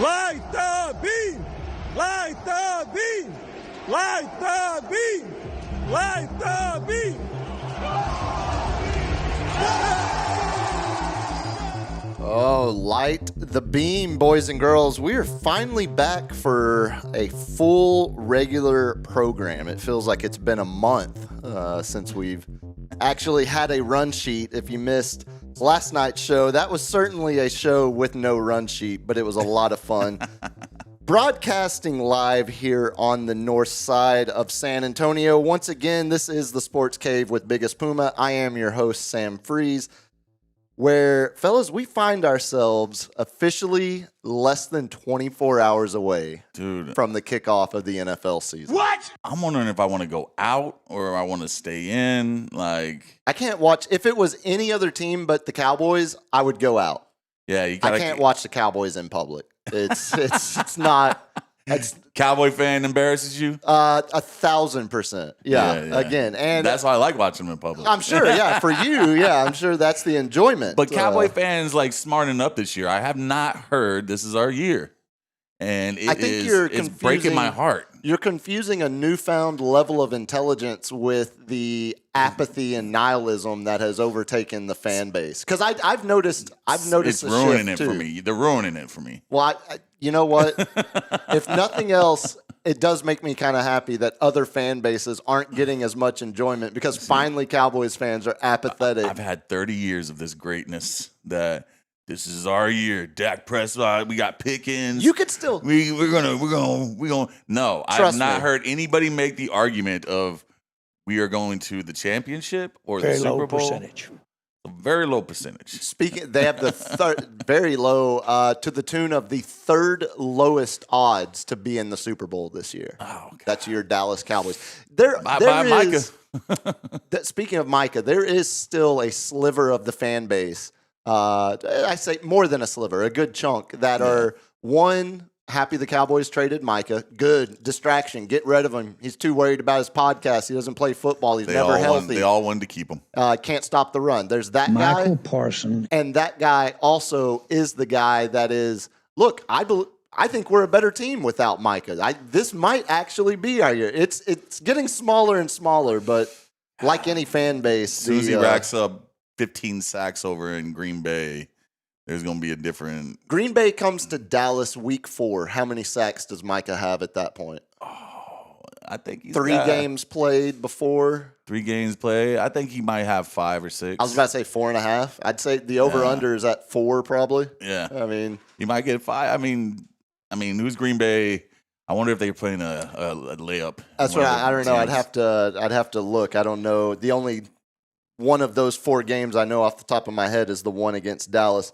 Light the beam! Light the beam! Light the beam! Light the beam! Oh, light the beam, boys and girls. We are finally back for a full regular program. It feels like it's been a month since we've actually had a run sheet. If you missed last night's show, that was certainly a show with no run sheet, but it was a lot of fun. Broadcasting live here on the north side of San Antonio. Once again, this is the Sports Cave with Biggest Puma. I am your host, Sam Freas, where, fellas, we find ourselves officially less than 24 hours away from the kickoff of the NFL season. What? I'm wondering if I want to go out or I want to stay in. I can't watch. If it was any other team but the Cowboys, I would go out. Yeah, I can't watch the Cowboys in public. It's not. It's Cowboy fan embarrasses you? 1,000%. Yeah. Again, and that's why I like watching them in public. I'm sure. Yeah, for you. Yeah, I'm sure that's the enjoyment. But Cowboy fans smarting up this year. I have not heard this is our year, and it's breaking my heart. You're confusing a newfound level of intelligence with the apathy and nihilism that has overtaken the fan base. Because I've noticed it's ruining it for me. They're ruining it for me. Well, you know what? If nothing else, it does make me kind of happy that other fan bases aren't getting as much enjoyment because finally Cowboys fans are apathetic. I've had 30 years of this greatness that this is our year. Dak Prescott, we got Pickens. You could still we're gonna. No, I've not heard anybody make the argument of we are going to the championship or the Super Bowl. Percentage. A very low percentage. Speaking, they have the very low, to the tune of the third lowest odds to be in the Super Bowl this year. Oh, God. That's your Dallas Cowboys. Micah. Speaking of Micah, there is still a sliver of the fan base. I say more than a sliver, a good chunk that are happy the Cowboys traded Micah. Good distraction. Get rid of him. He's too worried about his podcast. He doesn't play football. He's never healthy. They all wanted to keep him. Can't stop the run. There's that guy. Micah Parsons. And that guy also is the guy that is, look, I think we're a better team without Micah. This might actually be our year. It's getting smaller and smaller, but like any fan base. Susie racks up 15 sacks over in Green Bay. There's going to be a different... Green Bay comes to Dallas week 4. How many sacks does Micah have at that point? Oh, I think he's 3 games played before. 3 games played. I think he might have 5 or 6. I was about to say 4.5. I'd say the over-under is at 4 probably. Yeah. I mean... He might get 5. I mean, who's Green Bay? I wonder if they're playing a layup. That's right. I don't know. I'd have to look. I don't know. The only one of those 4 games I know off the top of my head is the one against Dallas.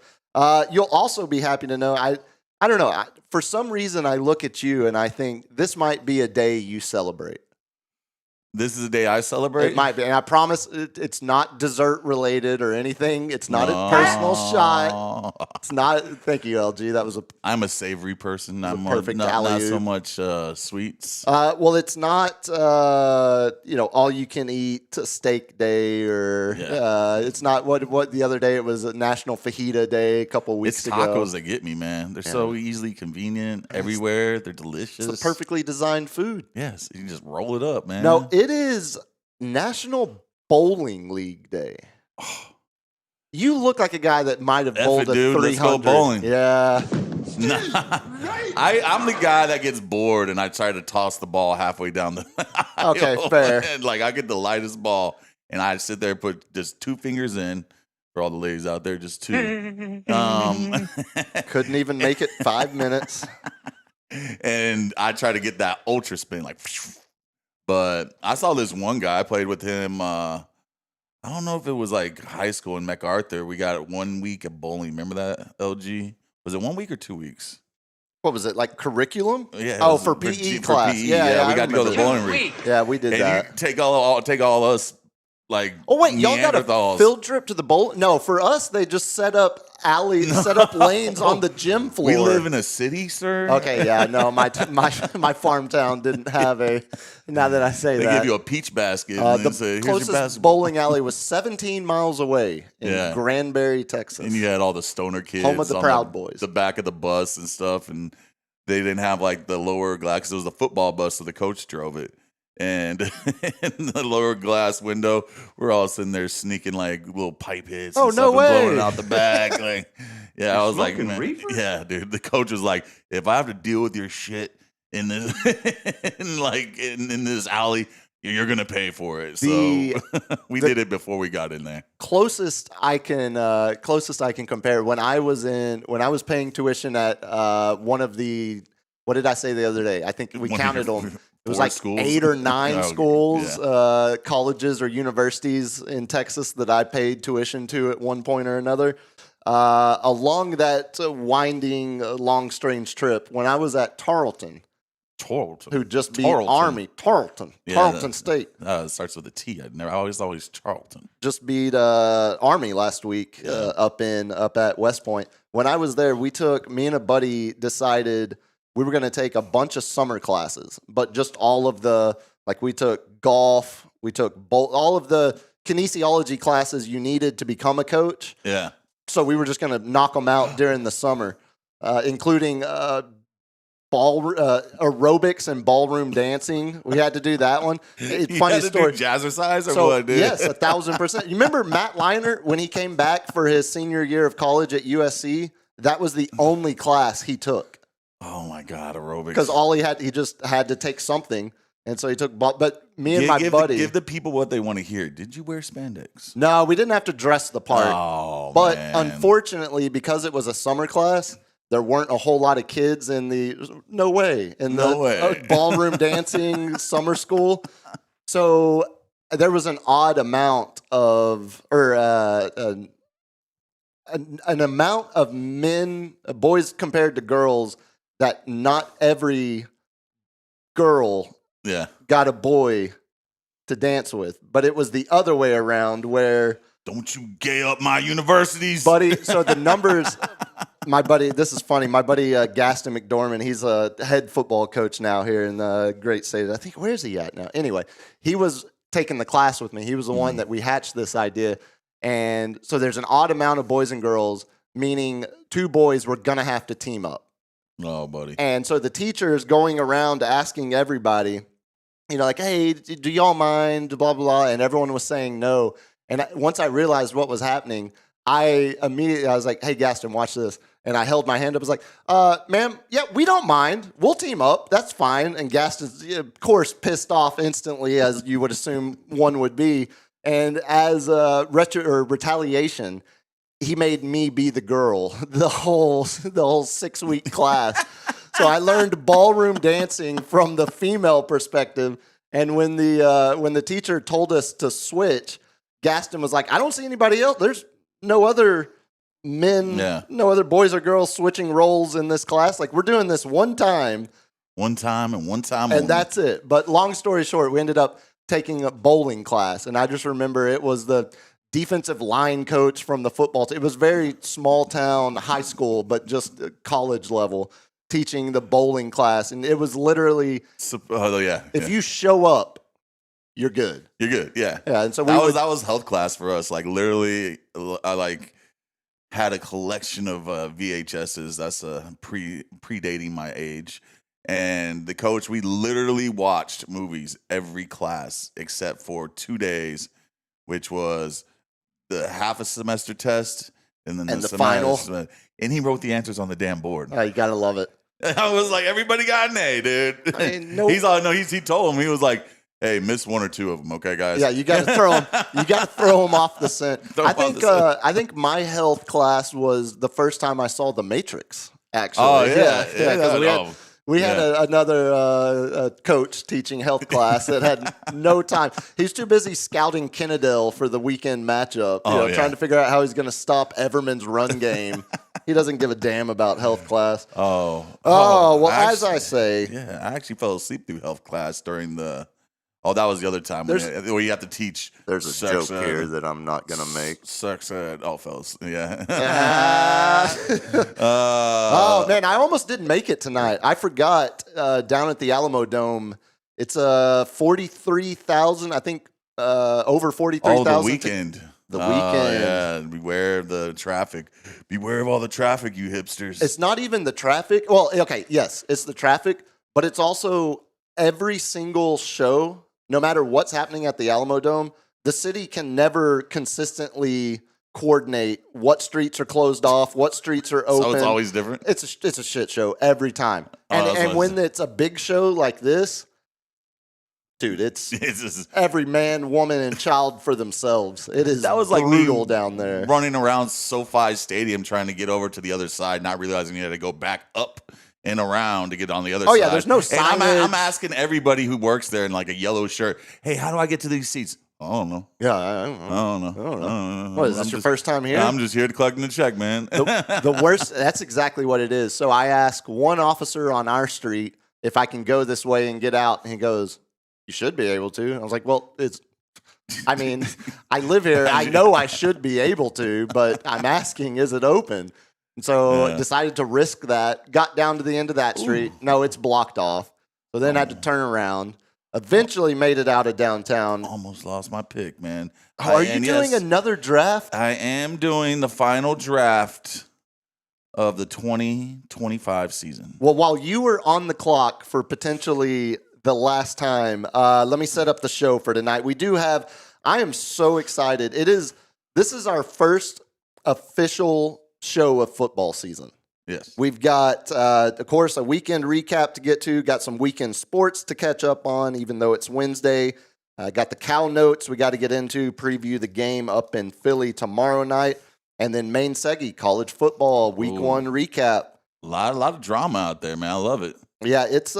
You'll also be happy to know, I don't know, for some reason I look at you and I think this might be a day you celebrate. This is a day I celebrate? It might be, and I promise it's not dessert related or anything. It's not a personal shot. It's not. Thank you, LG. That was I'm a savory person. I'm perfect not so much sweets. Well, it's not all you can eat steak day or it's not what the other day it was a National Fajita Day a couple weeks ago. It's tacos that get me, man. They're so easily convenient everywhere. They're delicious. It's a perfectly designed food. Yes, you can just roll it up, man. No, it is National Bowling League Day. Oh. You look like a guy that might have bowled a 300. Let's go bowling. Yeah. I'm the guy that gets bored and I try to toss the ball halfway down the aisle. Okay, fair. And I get the lightest ball and I sit there and put just 2 fingers in. For all the ladies out there, just 2. Couldn't even make it 5 minutes. And I try to get that ultra spin, but I saw this one guy. I played with him. I don't know if it was high school in MacArthur. We got 1 week of bowling. Remember that, LG? Was it 1 week or 2 weeks? What was it, curriculum? Yeah. Oh, for PE class. Yeah, we got to go to the bowling league. Yeah, we did that. You take all us like Oh wait, y'all got a Neanderthals. field trip to the bowl? No, for us they just set up lanes on the gym floor. We live in a city, sir. Okay, yeah, no, my farm town didn't have a. Now that I say They that, give you a peach basket the and then say, "Here's your closest basketball." bowling alley was 17 miles away in Granbury, Texas. And you had all the stoner kids, Home of the on Proud Boys. the back of the bus and stuff, and they didn't have like the lower glass because it was the football bus, so the coach drove it. And in the lower glass window, we're all sitting there sneaking like little pipe hits. Oh, and no stuff way. And blowing it out the back. Like, yeah, I was like, smoking man, reefer? yeah, dude. The coach was like, if I have to deal with your shit in this, in this alley, you're gonna pay for it. So we did it before we got in there. Closest I can compare when I was paying tuition at one of the, what did I say the other day? I think we counted them. It was like schools? 8 or 9 Oh, schools, yeah. colleges or universities in Texas that I paid tuition to at one point or another. Along that winding, long, strange trip, when I was at Tarleton, who just beat Army, Tarleton State. It starts with a T. I always Charlton. Just beat Army last week up at West Point. When I was there, me and a buddy decided we were going to take a bunch of summer classes, but just all of we took golf, we took all of the kinesiology classes you needed to become a coach. Yeah. So we were just going to knock them out during the summer, including aerobics and ballroom dancing. We had to do that one. It's funny story. Do jazzercise or So, what, dude? yes, 1,000%. You remember Matt Leinart when he came back for his senior year of college at USC? That was the only class he took. Oh my God, aerobics. Because he just had to take something, and so he took. But me and my buddy, give the people what they want to hear. Did you wear spandex? No, we didn't have to dress the part. Oh, but man. unfortunately, because it was a summer class, there weren't a whole lot of kids in the ballroom dancing summer school. So there was an odd amount of, an amount of boys compared to girls, that not every girl got a boy to dance with. But it was the other way around where... Don't you gay up my universities. Buddy, so the numbers... My buddy, this is funny. My buddy Gaston McDormand, he's a head football coach now here in the great state. I think, where is he at now? Anyway, he was taking the class with me. He was the one that we hatched this idea. And so there's an odd amount of boys and girls, meaning 2 boys were going to have to team up. Oh, buddy. And so the teacher is going around asking everybody, like, hey, do y'all mind, blah, blah, blah. And everyone was saying no. And once I realized what was happening, I was like, hey, Gaston, watch this. And I held my hand up. I was like, ma'am, yeah, we don't mind. We'll team up. That's fine. And Gaston's, of course, pissed off instantly, as you would assume one would be. And as retaliation, he made me be the girl the whole 6-week class. So I learned ballroom dancing from the female perspective. And when the teacher told us to switch, Gaston was like, I don't see anybody else. There's no other men, no other boys or girls switching roles in this class. Like, we're doing this one time. One time and And that's it. But long story short, we ended up taking a bowling class. And I just remember it was the defensive line coach from the football team. It was very small town, high school, but just college level, teaching the bowling class. And it was literally, if you show up, you're good. You're good, yeah. Yeah, and so that was health class for us. Like, literally, I had a collection of VHSs. That's predating my age. And the coach, we literally watched movies every class except for 2 days, which was the half a semester test and then the final. And he wrote the answers on the damn board. Oh, you gotta love it. I was like, everybody got an A, dude. I mean, no. He told him, he was like, hey, miss 1 or 2 of them, okay, guys? Yeah, you got to throw them. You got to throw them off the scent. I think my health class was the first time I saw The Matrix. Actually, oh yeah, because we had another coach teaching health class that had no time. He's too busy scouting Kennedale for the weekend matchup. Trying to figure out how he's going to stop Everman's run game. He doesn't give a damn about health class. Well, as I say, I actually fell asleep through health class during Oh, that was the other time where you have to teach. There's a sex joke here that I'm not going to make. Sex ed. Oh, fellas. Yeah. Oh, man, I almost didn't make it tonight. I forgot down at the Alamo Dome, it's 43,000, I think, over 43,000. Oh, the weekend. The weekend. Yeah, beware of the traffic. Beware of all the traffic, you hipsters. It's not even the traffic. Well, okay, yes, it's the traffic, but it's also every single show, no matter what's happening at the Alamo Dome, the city can never consistently coordinate what streets are closed off, what streets are open. So it's always different? It's a shit show every time. And when it's a big show like this, dude, it's just, every man, woman, and child for themselves. It is that was like brutal down there. Running around SoFi Stadium trying to get over to the other side, not realizing you had to go back up and around to get on the other side. Oh, yeah, there's no signage. And I'm asking everybody who works there in like a yellow shirt, hey, how do I get to these seats? I don't know. Yeah, I don't know. What, is this your first time here? I'm just here to collect the check, man. The worst, that's exactly what it is. So I ask one officer on our street if I can go this way and get out, and he goes, you should be able to. I was like, well, I live here. I know I should be able to, but I'm asking, is it open? And so decided to risk that. Got down to the end of that street. Ooh. No, it's blocked off. So then I had to turn around. Eventually made it out of downtown. Almost lost my pick, man. Are you doing another draft? I am doing the final draft of the 2025 season. Well, while you were on the clock for potentially the last time, let me set up the show for tonight. I am so excited. This is our first official show of football season. Yes. We've got, of course, a weekend recap to get to, got some weekend sports to catch up on, even though it's Wednesday. Got the Cow Notes we got to get into, preview the game up in Philly tomorrow night, and then Main Segi, college football, week one recap. A lot of drama out there, man. I love it. Yeah, it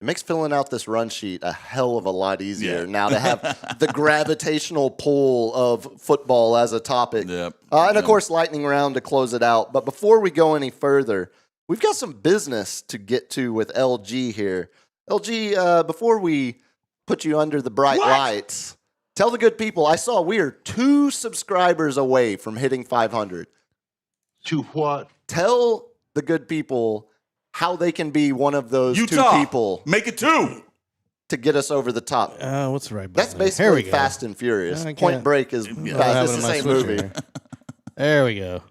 makes filling out this run sheet a hell of a lot easier now to have the gravitational pull of football as a topic. Yep. And of course, lightning round to close it out. But before we go any further, we've got some business to get to with LG here. LG, before we put you under the bright lights, tell the good people, I saw we are 2 subscribers away from hitting 500. To what? Tell the good people how they can be one of those Utah, 2 people. Make it 2 to get us over the top. What's the right button? That's basically Fast and Furious. Point Break is fast. It's the same movie. There we go.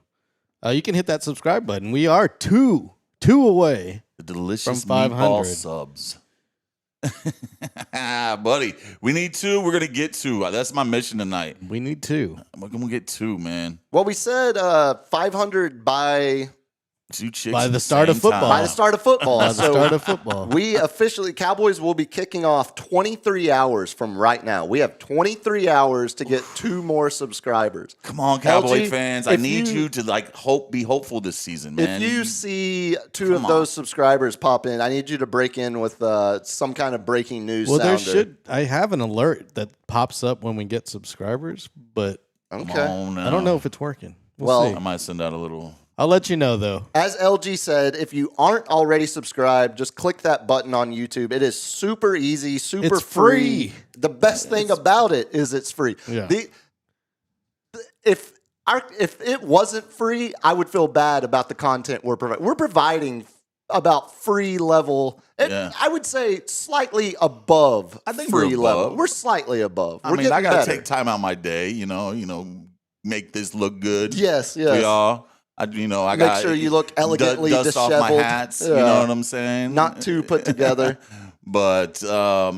You can hit that subscribe button. We are two away. The delicious from 500 meatball subs. Buddy, we need 2. We're gonna get 2. That's my mission tonight. We need 2. We're gonna get 2, man. Well, we said 500 by 2 chicks by the start of football. By the start of football. By the start of football. We officially, Cowboys will be kicking off 23 hours from right now. We have 23 hours to get 2 more subscribers. Come on, Cowboy fans. I need you to be hopeful this season, man. If you see 2 of those subscribers pop in, I need you to break in with some kind of breaking news sounder. I have an alert that pops up when we get subscribers, but I don't know if it's working. We'll see. I might send out a little... I'll let you know, though. As LG said, if you aren't already subscribed, just click that button on YouTube. It is super easy, super free. The best thing about it is it's free. Yeah. If it wasn't free, I would feel bad about the content we're providing. We're providing about free level. I would say slightly above. I think free we're level. We're slightly above. I mean, I got to take time out my day, you know, make this look good. Yes. We all. I make sure you look elegantly dust disheveled. off my hats. You know what I'm saying? Not too put together. But LG,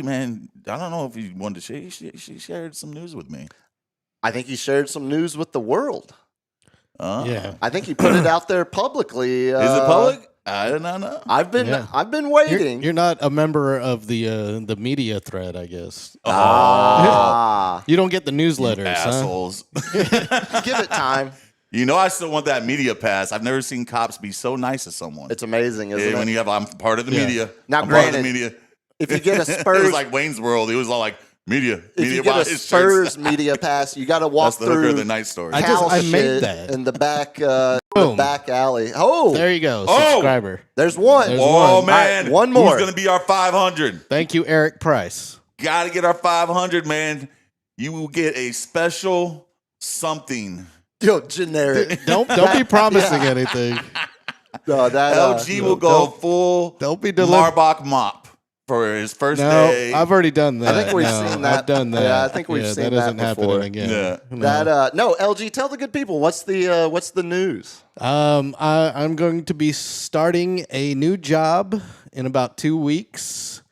man, I don't know if he wanted to share. She shared some news with me. I think he shared some news with the world. Yeah, I think he put it out there publicly. Is it public? I do not know. I've been waiting. You're not a member of the media thread, I guess. You don't get the newsletters, assholes. Huh? Give it time. I still want that media pass. I've never seen cops be so nice to someone. It's amazing, isn't it? When you have, I'm part of the media. Now, I'm granted, part of the media. If you get a Spurs, it was like Wayne's World. It was all like media. If you get a Spurs media pass, you got to walk through. The night story. I made that in the back. the back alley. Oh, there you go. Subscriber. There's one. There's Oh, one. man. Right, one more. Who's going to be our 500? Thank you, Eric Price. Got to get our 500, man. You will get a special something. Yo, generic. Don't be promising anything. No, that LG will go full don't be Marbach mop for his first day. I've already done that. I think we've seen that. I've done that. Yeah, I think we've seen that that isn't before. happening again. Yeah. LG, tell the good people what's the news. I'm going to be starting a new job in about 2 weeks.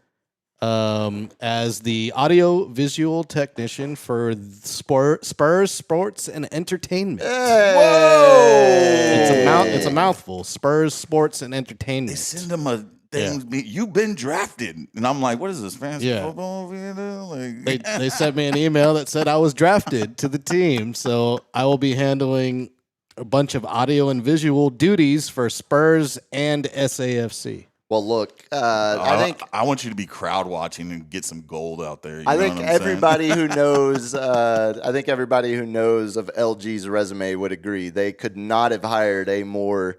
As the audio visual technician for Spurs Sports and Entertainment. Hey. Whoa! It's a mouthful. Spurs Sports and Entertainment. They send them a thing. Yeah. You've been drafted, and I'm like, what is this fantasy football? Like, they sent me an email that said I was drafted to the team, so I will be handling a bunch of audio and visual duties for Spurs and SAFC. Well, look, I think I want you to be crowd watching and get some gold out there. I think everybody who knows, of LG's resume would agree they could not have hired a more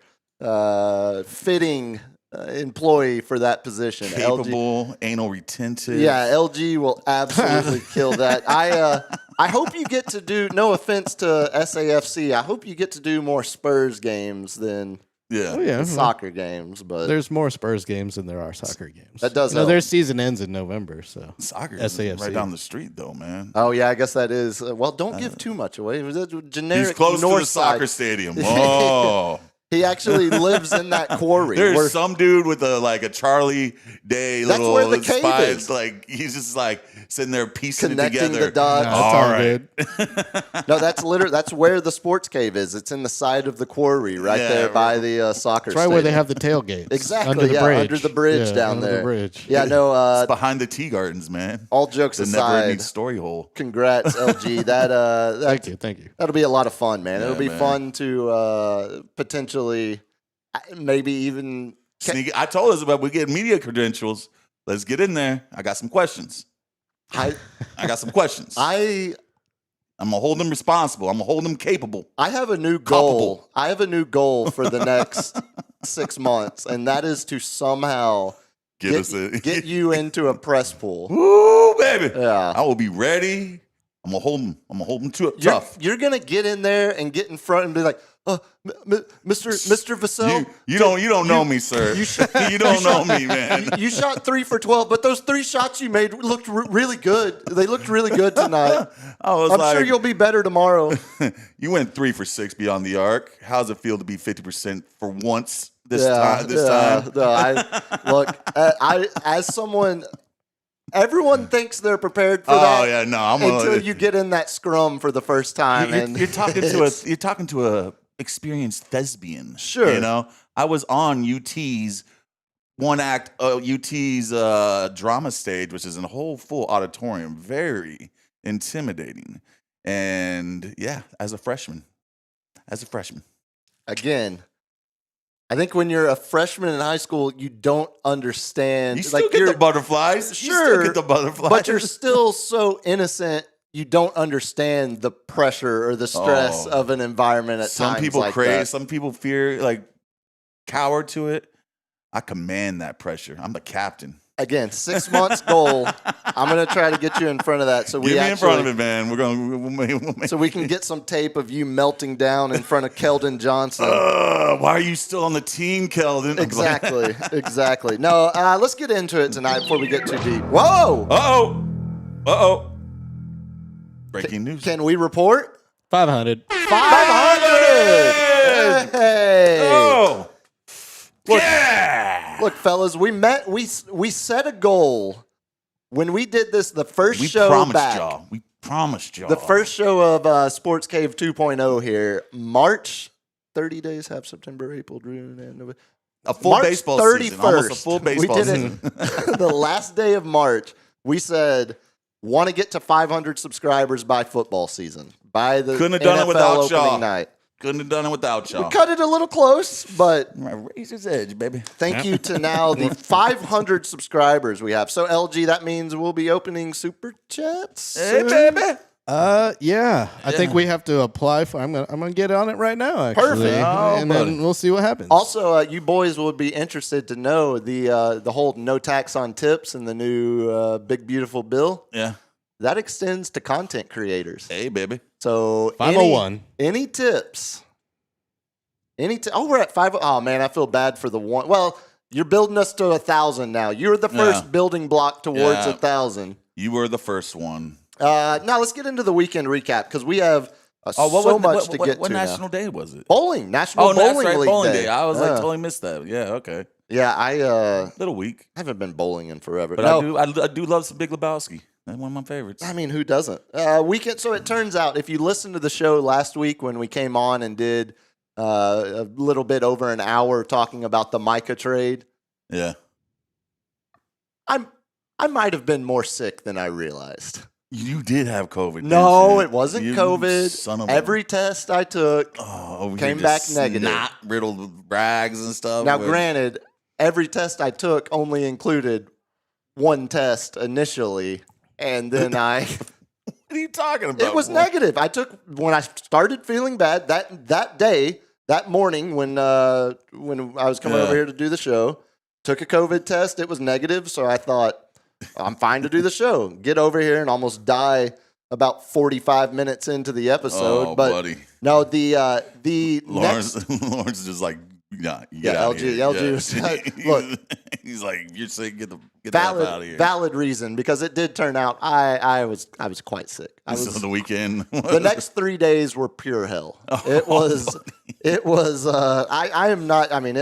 fitting employee for that position. Capable, anal retentive. Yeah, LG will absolutely kill that. I hope you get to do. No offense to SAFC, I hope you get to do more Spurs games than. Soccer games, but there's more Spurs games than there are soccer games. That does. Their season ends in November, so soccer is right down the street, though, man. Oh yeah, I guess that is. Well, don't give too much away. It was a generic. He's close to the soccer stadium. Oh. He actually lives in that quarry. There's some dude with a Charlie Day little. That's where the cave is. Like he's just like sitting there piecing connecting it together. The dots. No, that's all good. No, that's where the sports cave is. It's in the side of the quarry, there by the soccer. It's right stadium. Where they have the tailgates. Exactly. Under the bridge. Under the bridge down under there. The bridge. Yeah. No. It's behind the tea gardens, man. All jokes aside, never-ending story hole. Congrats, LG. Thank you. That'll be a lot of fun, man. Yeah, It'll be fun to potentially. Maybe even sneak. I told us about we get media credentials. Let's get in there. I got some questions. I got some questions. I'm gonna hold them responsible. I'm gonna hold them capable. I have a new goal. I have a new goal for the next 6 months, and that is to somehow get you into a press pool. Woo, baby! Yeah, I will be ready. I'm gonna hold them. I'm gonna hold them tough. You're gonna get in there and get in front and be like, Mr. Vassell, you don't know me, sir. You don't know me, man. You shot 3 for 12, but those 3 shots you made looked really good. They looked really good tonight. I'm sure you'll be better tomorrow. You went 3 for 6 beyond the arc. How's it feel to be 50% for once this time? No, as someone. Everyone thinks they're prepared for that. Oh yeah, no. Until you get in that scrum for the first time, you're talking to a experienced thespian. Sure, you know. I was on UT's one act, UT's drama stage, which is a whole full auditorium, very intimidating. And yeah, as a freshman, again. I think when you're a freshman in high school, you don't understand. You still get the butterflies. Sure, you still get the butterflies. But you're still so innocent, you don't understand the pressure or the stress of an environment at times. Some people like crave, that. some people fear, cower to it. I command that pressure. I'm the captain. Again, 6 months goal. I'm gonna try to get you in front of that. So get me in front of it, man. We'll so we can get some tape of you melting down in front of Keldon Johnson. Why are you still on the team, Keldon? Exactly. No, let's get into it tonight before we get too deep. Whoa! Uh-oh. Breaking news. Can we report? 500. 500! Hey! Oh! Look, yeah! Look, fellas, we set a goal when we did this. The first show We promised y'all. The first show of Sports Cave 2.0 here, March. 30 days have September, April, June, and a full March baseball 31st, season. Almost a full baseball season. The last day of March, we said want to get to 500 subscribers by football season. By the Couldn't have NFL done it without opening y'all. night. Couldn't have done it without y'all. We cut it a little close, but razor's edge, baby. Thank you to now the 500 subscribers we have. So LG, that means we'll be opening super chats. Hey, baby. Yeah. I think we have to apply for. I'm gonna get on it right now. Actually, Perfect. and then we'll see what happens. Also, you boys would be interested to know the whole no tax on tips and the new big beautiful bill. Yeah. That extends to content creators. Hey, baby. So 501. Any tips? We're at 5. Oh man, I feel bad for the one. Well, you're building us to 1,000 now. You're the first building block towards 1,000. You were the first one. Now let's get into the weekend recap because we have so much to get to. What now. national day was it? Bowling, National Bowling League Bowling Day. Day. I was like totally missed that. Yeah, okay. Yeah, I Little weak, haven't been bowling in forever. but I do love some Big Lebowski. That's one of my favorites. I mean, who doesn't? Weekend. So it turns out, if you listened to the show last week when we came on and did a little bit over an hour talking about the Micah trade, Yeah. I might have been more sick than I realized. You did have COVID. No, didn't you? it wasn't You COVID. Son of a- Every test I took over came here back just negative. Not riddled with rags and stuff. Now, granted, every test I took only included one test initially, and then What are you talking about? it was negative. I took when I started feeling bad that day, that morning when I was coming over here to do the show. Took a COVID test. It was negative, so I thought I'm fine to do the show. Get over here and almost die about 45 minutes into the episode. Oh, but buddy. no, the Lawrence, next, Lawrence is just like, yeah, you get out of here. LG was look. He's like, you're sick. Get the F out of here. Valid reason because it did turn out I was quite sick. This is the weekend. The next 3 days were pure hell. It was. I am not. I mean,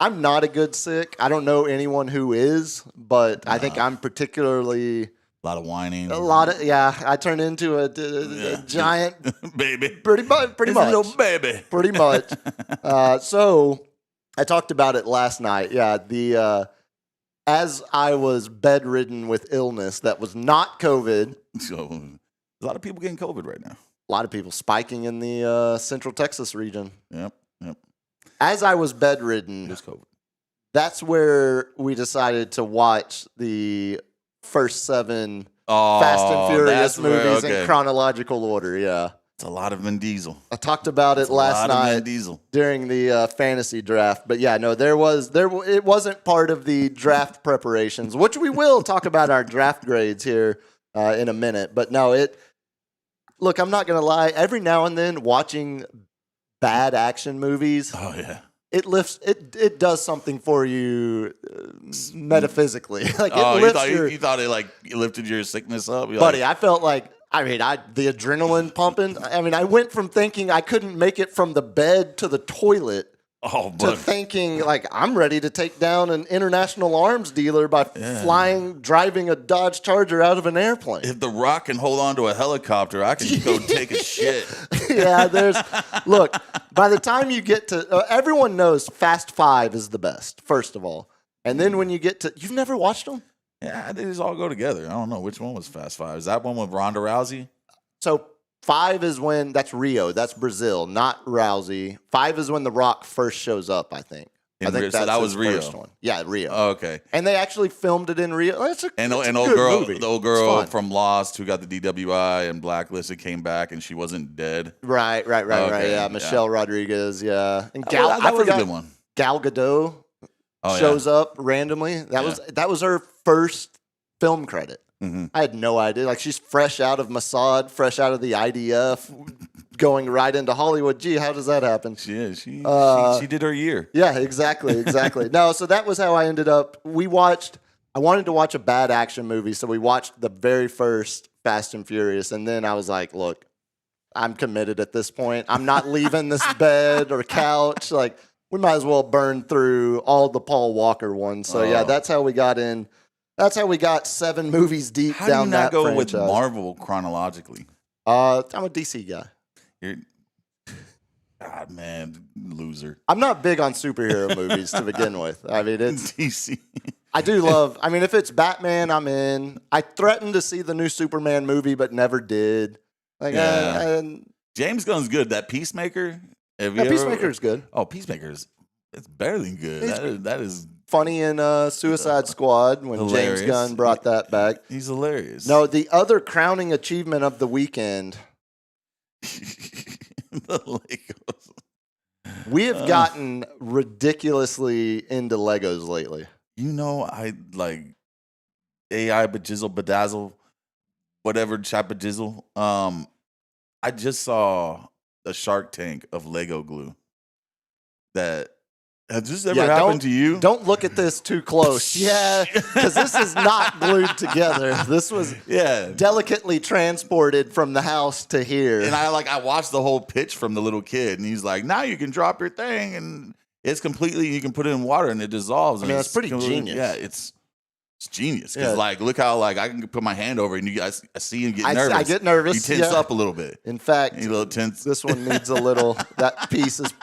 I'm not a good sick. I don't know anyone who is, but I think I'm particularly a lot of whining. I turned into a giant baby. Pretty much. Little baby. Pretty much. So I talked about it last night. Yeah, as I was bedridden with illness that was not COVID. So a lot of people getting COVID right now. A lot of people spiking in the Central Texas region. Yep. As I was bedridden, It was COVID. that's where we decided to watch the first 7 Oh, Fast and Furious that's where- movies okay. in chronological order. Yeah, It's a lot of Vin Diesel. I talked about it last A lot of Vin night Diesel. during the fantasy draft. But yeah, no, it wasn't part of the draft preparations, which we will talk about our draft grades here in a minute. But no, look, I'm not gonna lie. Every now and then, watching bad action movies, Oh yeah. it lifts. It does something for you metaphysically. Like it Oh, lifts your you thought it like lifted your sickness up, You're buddy. like, I felt like. I mean, the adrenaline pumping. I mean, I went from thinking I couldn't make it from the bed to the toilet oh, to but thinking like I'm ready to take down an international arms dealer by driving a Dodge Charger out of an airplane. if The Rock can hold on to a helicopter, I can go take a shit. Yeah, look, by the time you get to, everyone knows Fast 5 is the best, first of all. And then when you get to, you've never watched them? Yeah, they just all go together. I don't know which one was Fast 5. Is that one with Ronda Rousey? So 5 is when, that's Rio, that's Brazil, not Rousey. 5 is when The Rock first shows up, I think. I think So that was his Rio. first one. Yeah, Rio. Oh, okay. And they actually filmed it in Rio. It's a And it's a old good girl, movie. the old It's girl fun. from Lost who got the DWI and blacklisted came back and she wasn't dead. Right. Okay, Yeah, Michelle Rodriguez. Yeah, and That I was a forgot good one. Gal Gadot shows up randomly. That was her first film credit. Mm-hmm. I had no idea. Like she's fresh out of Mossad, fresh out of the IDF, going right into Hollywood. Gee, how does that happen? She did her year. Yeah, exactly. No, so that was how I ended up. I wanted to watch a bad action movie, so we watched the very first Fast and Furious, and then I was like, look, I'm committed at this point. I'm not leaving this bed or couch. Like, we might as well burn through all the Paul Walker ones. So yeah, that's how we got in. That's how we got 7 movies deep How do down you that not go franchise. with Marvel chronologically? I'm a DC guy. You're, God, man, loser. I'm not big on superhero movies to begin with. I mean, it's DC. I do love. I mean, if it's Batman, I'm in. I threatened to see the new Superman movie, but never did. Like, Yeah. James Gunn's good. That Peacemaker. Peacemaker's good. Oh, Peacemaker's. It's better than good. That is funny in Suicide Squad when Hilarious. James Gunn brought that back. He's hilarious. No, the other crowning achievement of the weekend, the Legos. we have gotten ridiculously into Legos lately. You know, I like AI bejizzle bedazzle, whatever type of jizzle. I just saw a Shark Tank of Lego glue. Has this ever happened to you? Don't look at this too close. Yeah, because this is not glued together. This was delicately transported from the house to here. And I watched the whole pitch from the little kid, and he's like, now you can drop your thing, and it's completely, you can put it in water, and it dissolves. I mean, that's pretty genius. Yeah, it's genius. Because, look how, I can put my hand over it, and I see him get nervous. I get nervous. You tense up a little bit. In fact, a little tense. This one needs a little, that piece is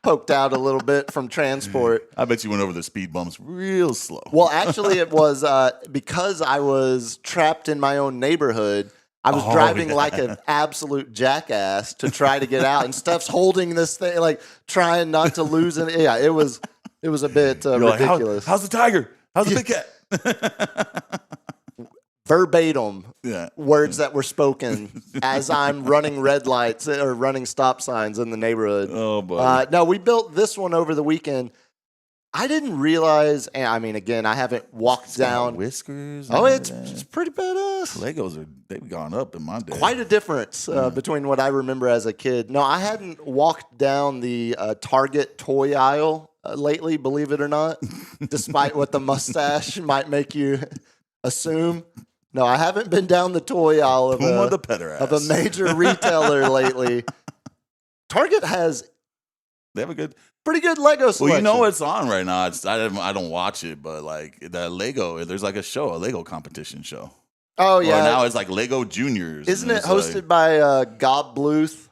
poked out a little bit from transport. I bet you went over the speed bumps real slow. Well, actually, it was because I was trapped in my own neighborhood. I was driving like an absolute jackass to try to get out, and Steph's holding this thing, like trying not to lose it. Yeah, it was a bit ridiculous. How's the tiger? How's the big cat? Verbatim words that were spoken as I'm running red lights or running stop signs in the neighborhood. Oh, boy. No, we built this one over the weekend. I didn't realize, and I mean, again, I haven't walked down. Whiskers. Oh, it's pretty badass. Legos they've gone up in my day. Quite a difference between what I remember as a kid. No, I hadn't walked down the Target toy aisle lately, believe it or not, despite what the mustache might make you assume. No, I haven't been down the toy aisle of a major retailer lately. Target they have a pretty good Lego selection. Well, you know what's on right now. I don't watch it, but that Lego, there's like a Lego competition show. Oh yeah, or now it's like Lego Juniors. Isn't it hosted by Gob Bluth?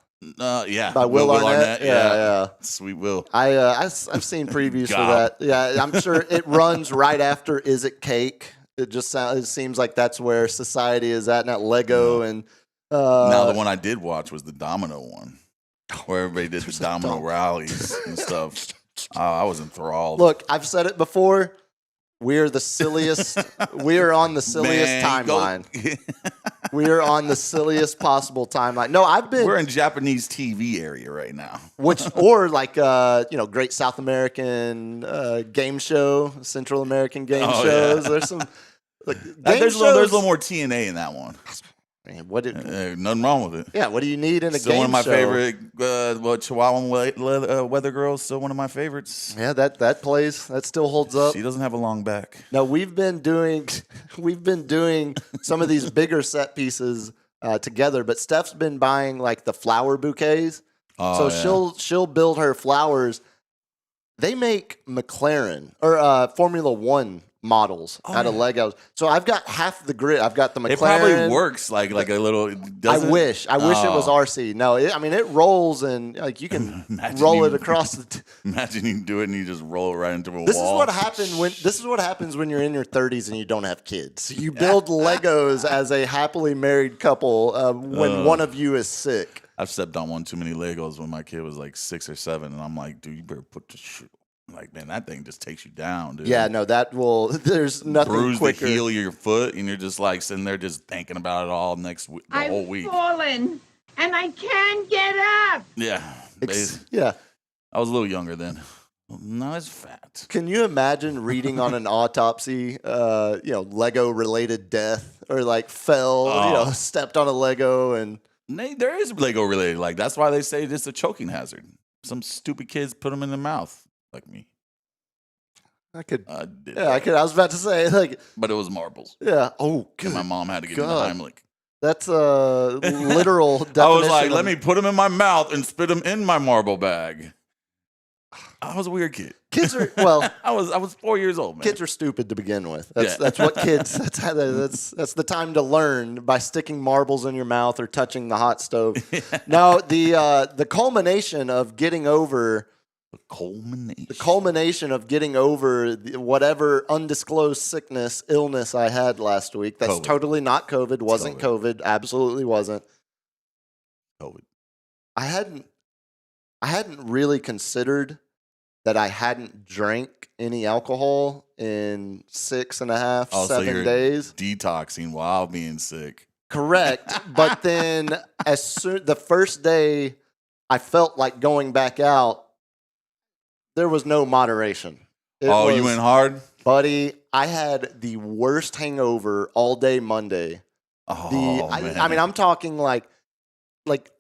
Yeah, by Will Arnett. Yeah, Sweet Will. I've seen previews for that. Yeah, I'm sure it runs right after Is It Cake. It seems like that's where society is at, not Lego. And now the one I did watch was the Domino one, where everybody did the Domino rallies and stuff. I was enthralled. Look, I've said it before. We're the silliest. We are on the silliest timeline. We are on the silliest possible timeline. No, We're in Japanese TV area right now. Or like great South American game show, Central American game shows. Yeah. There's some. There's a little more TNA in that one. Man, nothing wrong with it. Yeah, what do you need in a game show? Still one of my favorite Chihuahuan weather girls. Still one of my favorites. Yeah, that plays. That still holds up. She doesn't have a long back. No, we've been doing some of these bigger set pieces together, but Steph's been buying like the flower bouquets. She'll build her flowers. They make McLaren or Formula One models out of Legos. So I've got half the grid. I've got the McLaren. It probably works like a little. I wish it was RC. No, it rolls and like you can roll it across the. Imagine you do it and you just roll it right into a wall. This is what happens when you're in your 30s and you don't have kids. You build Legos as a happily married couple when one of you is sick. I've stepped on one too many Legos when my kid was like 6 or 7, and I'm like, dude, you better put the shit. Like, man, that thing just takes you down, dude. Yeah, no, there's nothing bruise quicker. the heel of your foot, and you're just like sitting there just thinking about it all the whole week. I've fallen, and I can't get up. Yeah. Yeah. I was a little younger then. Not as fat. Can you imagine reading on an autopsy, Lego-related death, or like fell, stepped on a Lego and... There is Lego related. Like, that's why they say it's a choking hazard. Some stupid kids put them in their mouth, like me. I could. I did. Yeah, I could. I was about to say, like. But it was marbles. Yeah. Oh, good. And my mom had to give me the Heimlich. That's a literal definition. I was like, let me put them in my mouth and spit them in my marble bag. I was a weird kid. Kids are I was 4 years old, man. Kids are stupid to begin with. That's what kids. That's the time to learn by sticking marbles in your mouth or touching the hot stove. No, the culmination of getting over. The culmination of getting over whatever undisclosed illness I had last week. That's totally not COVID. Wasn't COVID. Absolutely wasn't. COVID. I hadn't really considered that I hadn't drank any alcohol in 6.5, 7 days. Detoxing while being sick. Correct. But then the first day I felt like going back out, there was no moderation. You went hard? Buddy, I had the worst hangover all day Monday. Man. I mean, I'm talking like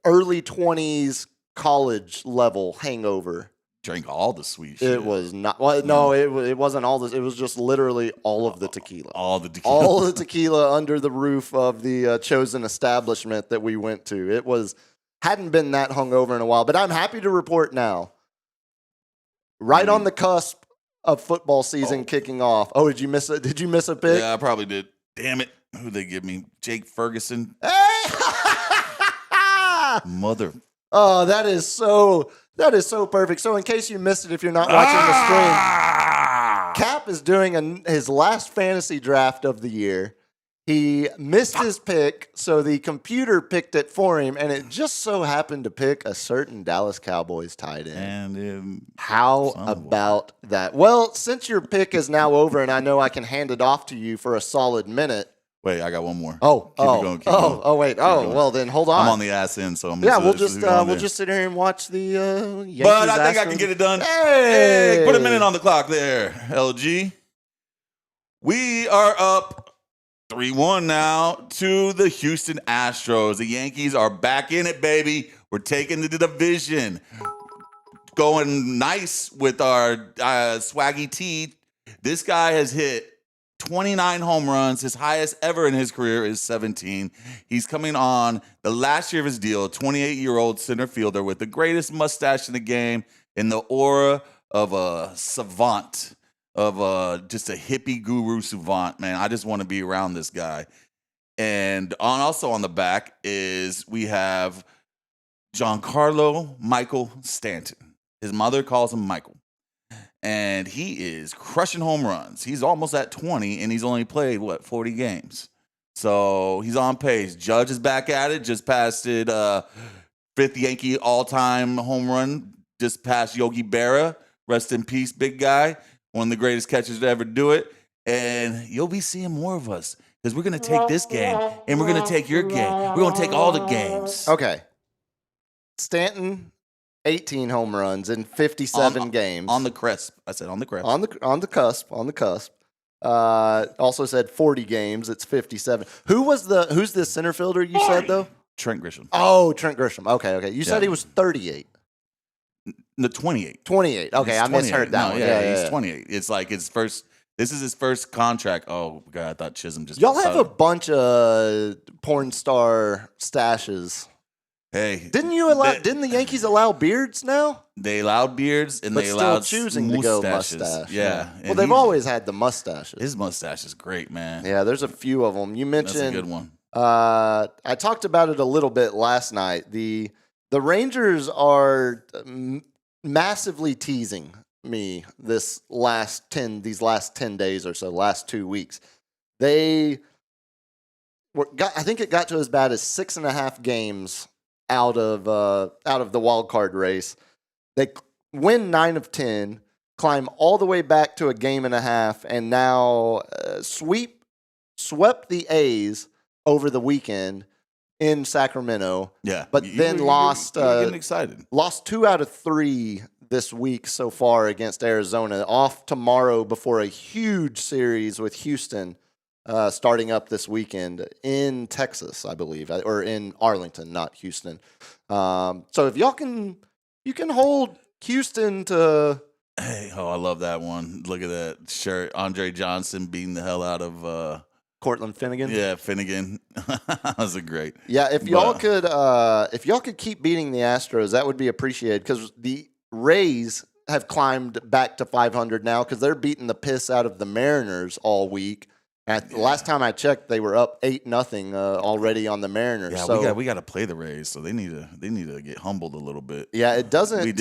early 20s college level hangover. Drank all the sweet shit. It was not. Well, no, it wasn't all this. It was just literally all of the tequila. All the tequila. All the tequila under the roof of the chosen establishment that we went to. It hadn't been that hungover in a while, but I'm happy to report now. Right on the cusp of football season kicking off. Oh, did you miss it? Did you miss a pick? Yeah, I probably did. Damn it. Who'd they give me? Jake Ferguson? Hey! Mother. Oh, that is so perfect. So in case you missed it, if you're not watching the stream, Cap is doing his last fantasy draft of the year. He missed his pick, so the computer picked it for him, and it just so happened to pick a certain Dallas Cowboys tight end. And how about that? Well, since your pick is now over, and I know I can hand it off to you for a solid minute. Wait, I got one more. Keep it going. Wait. Well, then hold on. I'm on the ass end, so I'm. We'll just sit here and watch the Yankees. But I think I can get it done. Hey, put a minute on the clock there, LG. We are up 3-1 now to the Houston Astros. The Yankees are back in it, baby. We're taking the division. Going nice with our swaggy T. This guy has hit 29 home runs. His highest ever in his career is 17. He's coming on the last year of his deal, 28-year-old center fielder with the greatest mustache in the game and the aura of a savant, of just a hippie guru savant, man. I just want to be around this guy. And also on the back we have Giancarlo Michael Stanton. His mother calls him Michael. And he is crushing home runs. He's almost at 20, and he's only played, 40 games. So he's on pace. Judge is back at it. Just passed it, fifth Yankee all-time home run. Just passed Yogi Berra. Rest in peace, big guy. One of the greatest catchers to ever do it. And you'll be seeing more of us because we're going to take this game, and we're going to take your game. We're going to take all the games. Okay. Stanton, 18 home runs in 57 games. On the cusp. I said on the cusp. On the cusp. Also said 40 games. It's 57. Who's the center fielder you said, though? Trent Grisham. Oh, Trent Grisham. Okay. You said he was 38. No, 28. 28. Okay, He's I misheard that one. Yeah, he's 28. It's like his first. This is his first contract. Oh, God, I thought Chisholm just. Y'all have a bunch of porn star stashes. Hey, didn't the Yankees allow beards now? They allowed beards, and but they allowed still choosing mustaches. to go mustache. Yeah. Well, they've always had the mustaches. His mustache is great, man. Yeah, there's a few of them. You mentioned that's a good one. I talked about it a little bit last night. The Rangers are massively teasing me these last 10 days or so, last 2 weeks. I think it got to as bad as 6.5 games out of the wild card race. They win 9 of 10, climb all the way back to a game and a half, and now swept the A's over the weekend in Sacramento. Yeah, but then lost. You're getting excited. Lost 2 out of 3 this week so far against Arizona. Off tomorrow before a huge series with Houston. Starting up this weekend in Texas, I believe, or in Arlington, not Houston. So if you can hold Houston to. Hey, I love that one. Look at that shirt. Andre Johnson beating the hell out of Cortland Finnegan. Yeah, Finnegan. That was a great. Yeah, if y'all could keep beating the Astros, that would be appreciated because the Rays have climbed back to 500 now because they're beating the piss out of the Mariners all week. The last time I checked, they were up 8-0 already on the Mariners. Yeah, so we got to play the Rays, so they need to get humbled a little bit. Yeah, it doesn't. We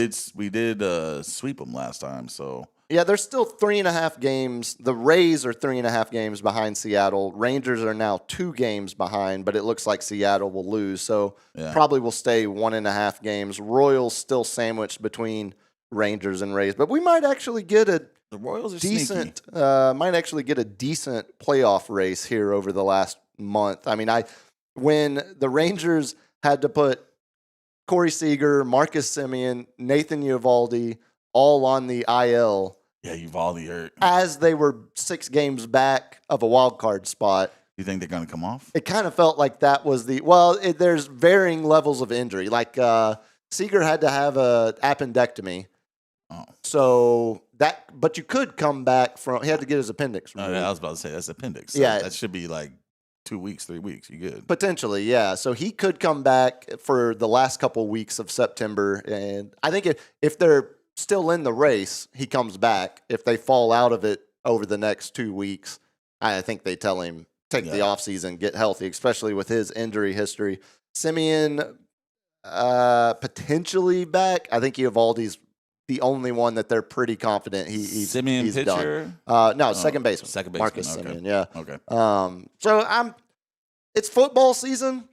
did sweep them last time, so yeah, they're still 3.5 games. The Rays are 3.5 games behind Seattle. Rangers are now 2 games behind, but it looks like Seattle will lose, so probably will stay 1.5 games. Royals still sandwiched between Rangers and Rays, but we might actually get The Royals are decent. sneaky. Might actually get a decent playoff race here over the last month. I mean, when the Rangers had to put Corey Seager, Marcus Semien, Nathan Eovaldi all on the IL. Yeah, Uvalde hurt. As they were 6 games back of a wild card spot. You think they're going to come off? It kind of felt like that was there's varying levels of injury. Like Seager had to have a appendectomy. Oh. So but you could come back he had to get his appendix removed. I was about to say that's appendix. So Yeah. that should be like 2 weeks, 3 weeks. You good? Potentially, yeah. So he could come back for the last couple weeks of September. And I think if they're still in the race, he comes back. If they fall out of it over the next 2 weeks, I think they tell him, take the offseason, get healthy, especially with his injury history. Semien potentially back. I think Eovaldi's the only one that they're pretty confident he's pitcher? done. No, second baseman. Second baseman. Marcus Okay. Semien, yeah. Okay. So it's football season,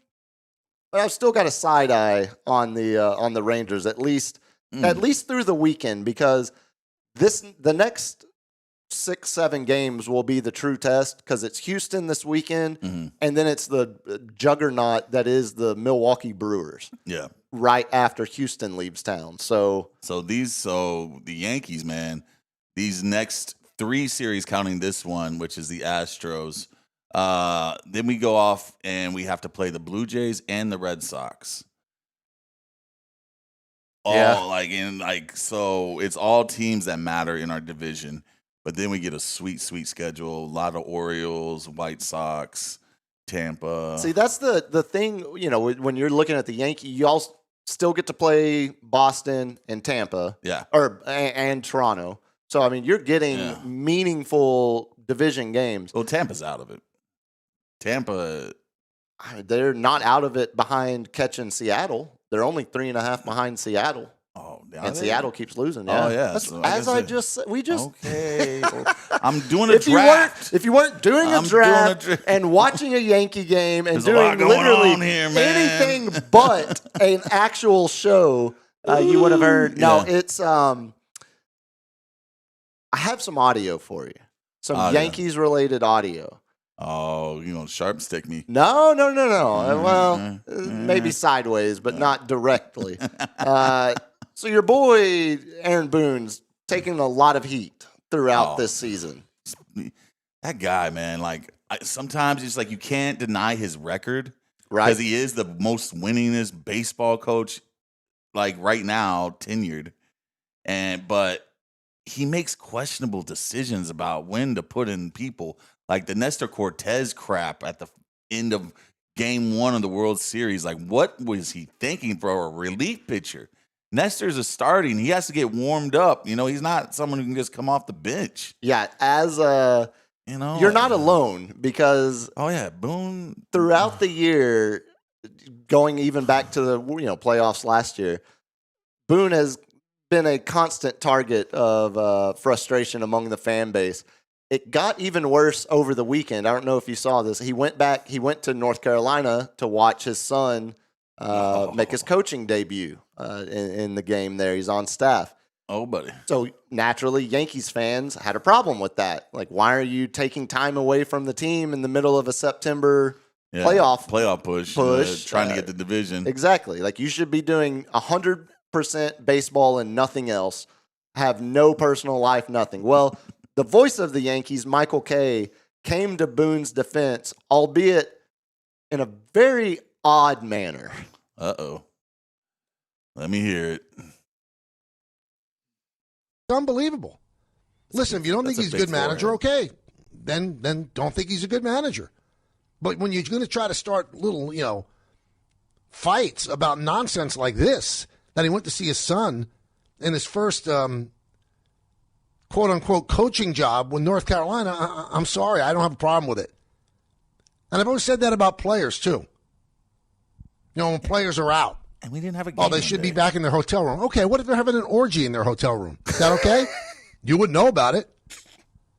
but I've still got a side eye on the Rangers at least through the weekend, because the next 6-7 games will be the true test, because it's Houston this weekend, and then it's the juggernaut that is the Milwaukee Brewers. Yeah. Right after Houston leaves town. So the Yankees, man, these next 3 series, counting this one, which is the Astros, then we go off and we have to play the Blue Jays and the Red Sox. So it's all teams that matter in our division. But then we get a sweet, sweet schedule. A lot of Orioles, White Sox, Tampa. See, that's the thing, when you're looking at the Yankees, you all still get to play Boston and Tampa. Yeah. And Toronto. So, I mean, you're getting meaningful division games. Well, Tampa's out of it. Tampa. They're not out of it behind catching Seattle. They're only 3.5 behind Seattle. Oh, and Seattle keeps losing. Yeah. Oh, yeah. Okay. I'm doing a draft. If you weren't doing a draft and watching a Yankee game and doing literally anything but an actual show, you would have heard. No, it's I have some audio for you. Some Yankees related audio. Oh, sharp stick me. No. Well, maybe sideways, but not directly. So your boy Aaron Boone's taking a lot of heat throughout this season. That guy, man, sometimes it's like you can't deny his record. Right. Because he is the most winningest baseball coach, right now, tenured. But he makes questionable decisions about when to put in people. Like the Nestor Cortez crap at the end of Game 1 of the World Series. What was he thinking for a relief pitcher? Nestor's a starting. He has to get warmed up. He's not someone who can just come off the bench. Yeah, you're not alone, because Boone throughout the year, going even back to the playoffs last year, Boone has been a constant target of frustration among the fan base. It got even worse over the weekend. I don't know if you saw this. He went to North Carolina to watch his son make his coaching debut in the game there. He's on staff. Oh, buddy. So naturally, Yankees fans had a problem with that. Why are you taking time away from the team in the middle of a September playoff push, trying to get the division? Exactly. You should be doing 100% baseball and nothing else. Have no personal life, nothing. Well, the voice of the Yankees, Michael Kay, came to Boone's defense, albeit in a very odd manner. Uh-oh. Let me hear it. Unbelievable. Listen, if you don't think he's a good manager, okay, then don't think he's a good manager. But when you're going to try to start little, fights about nonsense like this, that he went to see his son in his first quote-unquote coaching job with North Carolina, I'm sorry, I don't have a problem with it. And I've always said that about players, too. When players are out. And we didn't have a game. Oh, they should be back in their hotel room. Okay, what if they're having an orgy in their hotel room? Is that okay? You wouldn't know about it.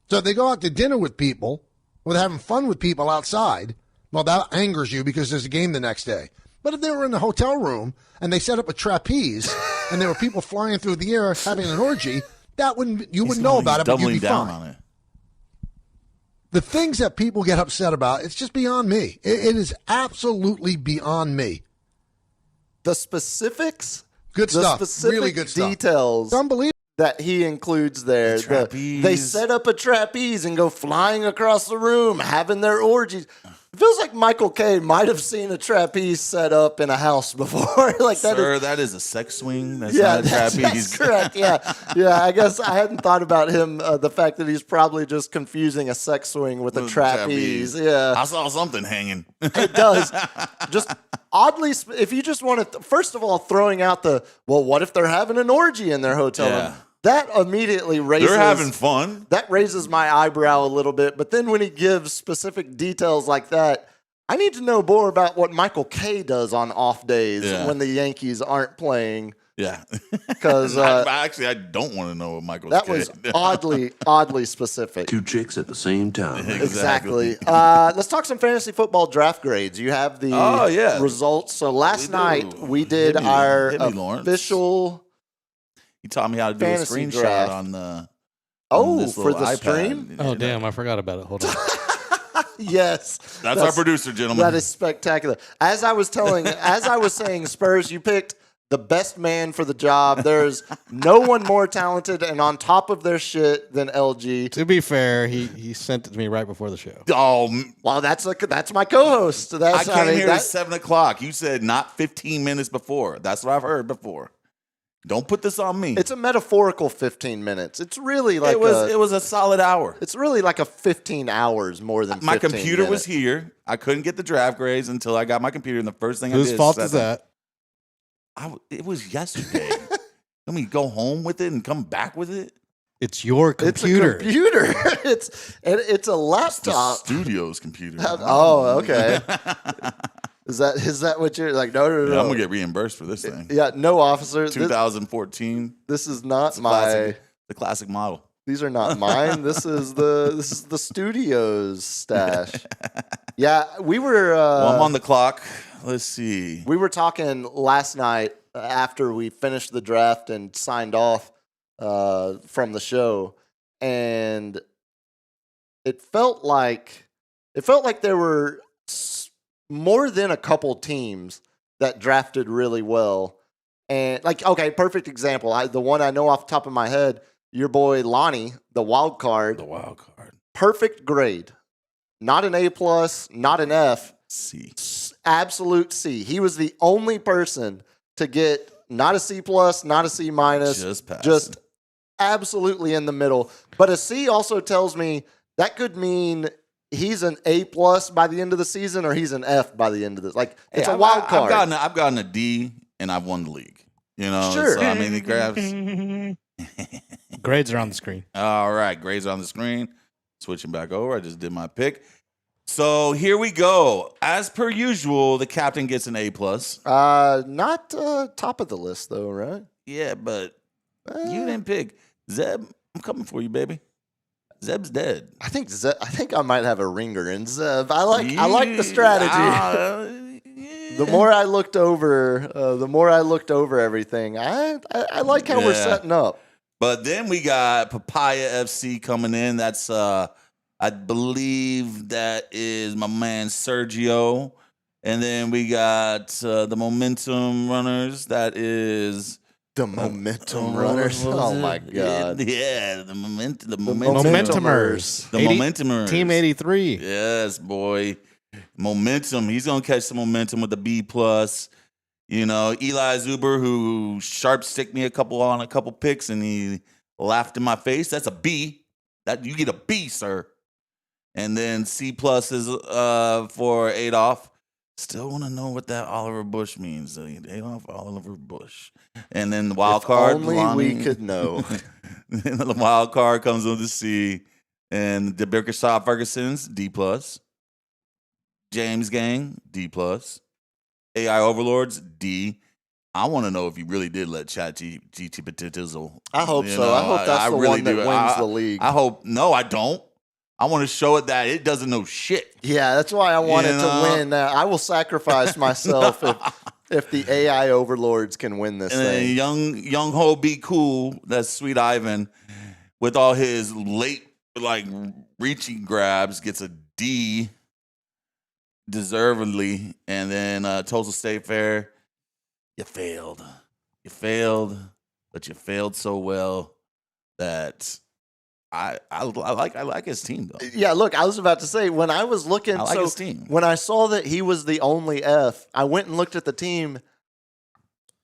So if they go out to dinner with people, or they're having fun with people outside, well, that angers you because there's a game the next day. But if they were in the hotel room and they set up a trapeze and there were people flying through the air having an orgy, you wouldn't know about it, but you'd be down fine. on it. The things that people get upset about, it's just beyond me. It is absolutely beyond me. The specifics, Good stuff. The specific Really good stuff. details. It's unbelievable. That he includes there. They set up a trapeze and go flying across the room, having their orgies. It feels like Michael K might have seen a trapeze set up in a house before. Like that is a sex swing. That's not a trapeze. That's correct. Yeah. I guess I hadn't thought about him. The fact that he's probably just confusing a sex swing with a trapeze. Yeah, I saw something hanging. It does. Just oddly, if you just want to, first of all, throwing out what if they're having an orgy in their hotel room? That immediately raises. They're having fun. That raises my eyebrow a little bit. But then when he gives specific details like that, I need to know more about what Michael K does on off days when the Yankees aren't playing. Yeah, because actually, I don't want to know what Michael. That was oddly specific. 2 chicks at the same time. Exactly. Let's talk some fantasy football draft grades. You have the results. So last night we did our official. He taught me how to do a screenshot draft. on the for the iPad. stream. Oh damn! I forgot about it. Hold on. Yes, that's our producer, gentlemen. That is spectacular. As I was saying, Spurs, you picked the best man for the job. There's no one more talented and on top of their shit than LG. To be fair, he sent it to me right before the show. Oh, well, that's my co-host. I came here at 7 o'clock. You said not 15 minutes before. That's what I've heard before. Don't put this on me. It's a metaphorical 15 minutes. It's really like it was a solid hour. It's really like a 15 hours more than 15 my computer minutes. was here. I couldn't get the draft grades until I got my computer, and the first thing I did. Whose fault is that? It was yesterday. Let me go home with it and come back with it. It's your computer. It's a computer. it's a laptop. It's the studio's computer. Oh, okay. Is that what you're like? No. Yeah, I'm gonna get reimbursed for this thing. Yeah, no, officer. 2014. This is not the classic model. These are not mine. This is the studio's stash. Yeah, we were. I'm on the clock. Let's see. We were talking last night after we finished the draft and signed off from the show, and it felt like there were more than a couple teams that drafted really well. And okay, perfect example. The one I know off the top of my head, your boy Lonnie, the wild card. Perfect grade. Not an A+, not an F. C. Absolute C. He was the only person to get not a C+, not a C-, just absolutely in the middle. But a C also tells me that could mean he's an A+ by the end of the season, or he's an F by the end of this. It's a wild card. I've gotten a D, and I've won the league. You know, sure. So, I mean, the grabs. Grades are on the screen. All right, grades are on the screen. Switching back over, I just did my pick. So here we go. As per usual, the captain gets an A+. Not top of the list though, right? Yeah, but you didn't pick Zeb. I'm coming for you, baby. Zeb's dead. I think I might have a ringer in Zeb. I like the strategy. The more I looked over everything, I like how we're setting up. But then we got Papaya FC coming in. That's I believe that is my man Sergio. And then we got the Momentum Runners. That is the Momentum Runners. Oh my God! Yeah, the Momentumers. The Momentumers. Team 83. Yes, boy. Momentum. He's gonna catch some momentum with the B+. You know, Eli Zuber, who sharp sticked me a couple picks, and he laughed in my face. That's a B. That you get a B, sir. And then C+ is for Adolf. Still want to know what that Oliver Bush means. Adolf Oliver Bush. And then the wild card. Only Lonnie. We could know. The wild card comes with the C. And the Birkershaw Ferguson's D+. James Gang, D+. AI Overlords, D. I want to know if you really did let ChatGPT tizzle. I hope so. I hope that's the one that wins the league. I hope. No, I don't. I want to show it that it doesn't know shit. Yeah, that's why I want it to win. I will sacrifice myself if the AI overlords can win this And thing. then young ho be cool. That's Sweet Ivan with all his late reaching grabs gets a D deservedly. And then Tulsa State Fair, you failed, but you failed so well that I like his team though. Yeah, look, I was about to say when I was looking, I like his team. When I saw that he was the only F, I went and looked at the team.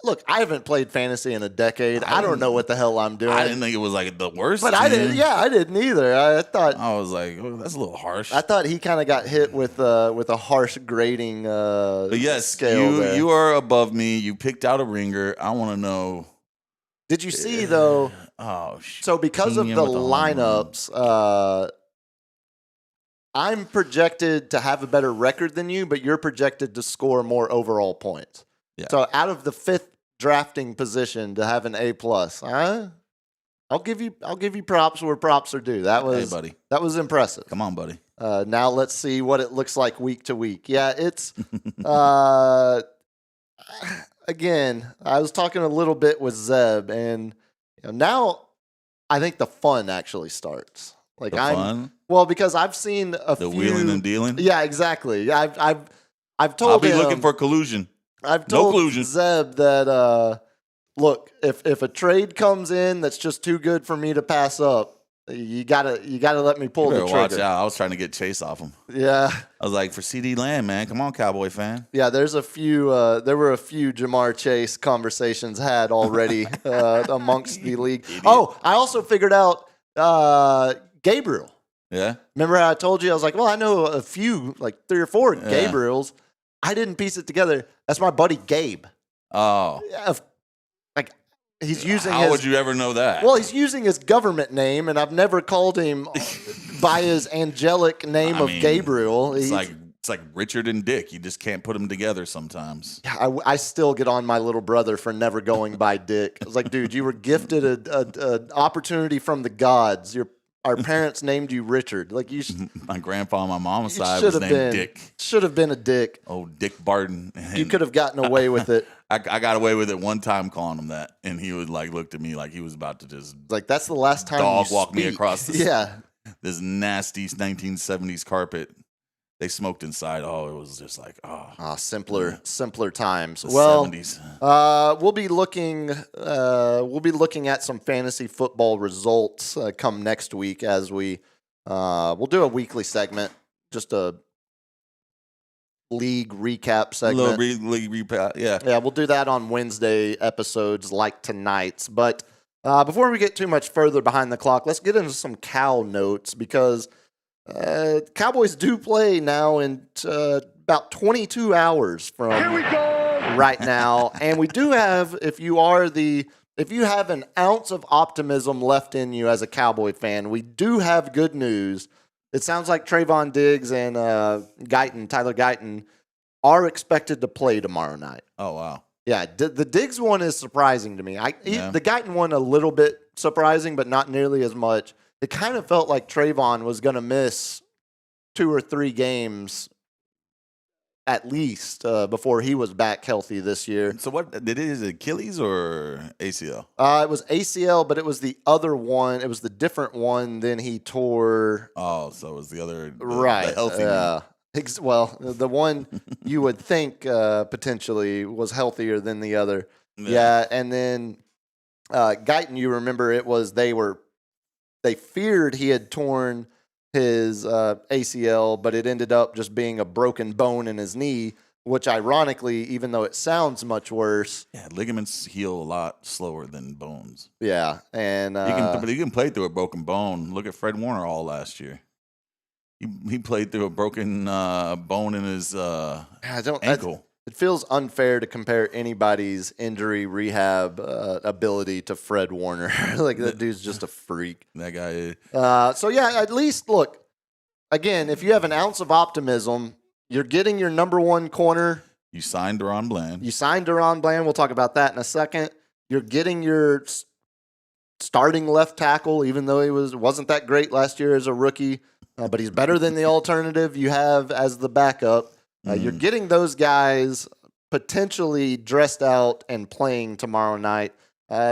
Look, I haven't played fantasy in a decade. I don't know what the hell I'm doing. I didn't think it was like the worst, but I didn't. Yeah, I didn't either. I thought I was like, oh, that's a little harsh. I thought he kind of got hit with a harsh grading. But yes, scale you are above me. You picked out a ringer. I want to know. Did you see though? Oh, so because of the lineups, I'm projected to have a better record than you, but you're projected to score more overall points. Yeah. So out of the 5th drafting position to have an A+, I'll give you props where props are due. That was buddy. That was impressive. Come on, buddy. Now let's see what it looks like week to week. Yeah, it's again, I was talking a little bit with Zeb, and now I think the fun actually starts. Like fun? Well, because I've seen the few wheeling and dealing. Yeah, exactly. I've told I'll be him, looking for collusion. I've told no collusion. Zeb that look, if a trade comes in that's just too good for me to pass up, you gotta let me pull the trigger. Watch out! I was trying to get Chase off him. Yeah, I was like, for CD Lamb, man, come on, Cowboy fan. Yeah, there's a few. There were a few Jamar Chase conversations had already amongst the league. Idiot. Oh, I also figured out Gabriel. Yeah. Remember how I told you? I was like, well, I know a few, like 3 or 4 Gabriels. I didn't piece it together. That's my buddy Gabe. Oh. Yeah, he's using How would you ever know that? Well, he's using his government name, and I've never called him by his angelic name of Gabriel. It's like Richard and Dick. You just can't put them together sometimes. I still get on my little brother for never going by Dick. I was like, dude, you were gifted an opportunity from the gods. Our parents named you Richard. Like my grandpa on my mom's side was named Dick. Should have been a Dick. Oh, Dick Barton. And you could have gotten away with it. I got away with it one time calling him that, and he would looked at me like he was about to just that's the last time dog you walk speak. me across this nasty 1970s carpet. They smoked inside. Oh, it was just simpler times. The well, 70s. We'll be looking at some fantasy football results come next week as we'll do a weekly segment, just a league recap segment. League recap, yeah. Yeah, we'll do that on Wednesday episodes like tonight's. But before we get too much further behind the clock, let's get into some Cow notes because Cowboys do play now in about 22 hours from right now. And we do have, if you have an ounce of optimism left in you as a Cowboy fan, we do have good news. It sounds like Trayvon Diggs and Tyler Guyton are expected to play tomorrow night. Oh, wow. Yeah, the Diggs one is surprising to me. The Guyton one a little bit surprising, but not nearly as much. It kind of felt like Trayvon was going to miss 2 or 3 games at least before he was back healthy this year. So what did it? Is it Achilles or ACL? It was ACL, but it was the other one. It was the different one than he tore. Oh, so it was the other right? The healthy one. Well, the one you would think potentially was healthier than the other. Yeah, and then Guyton, you remember it was they feared he had torn his ACL, but it ended up just being a broken bone in his knee, which ironically, even though it sounds much worse. Yeah, ligaments heal a lot slower than bones. Yeah, and you can play through a broken bone. Look at Fred Warner all last year. He played through a broken bone in his ankle. It feels unfair to compare anybody's injury rehab ability to Fred Warner. Like, that dude's just a freak. That guy is. So, yeah, at least, look, again, if you have an ounce of optimism, you're getting your number 1 corner. You signed Deron Bland. We'll talk about that in a second. You're getting your starting left tackle, even though he wasn't that great last year as a rookie. But he's better than the alternative you have as the backup. You're getting those guys potentially dressed out and playing tomorrow night.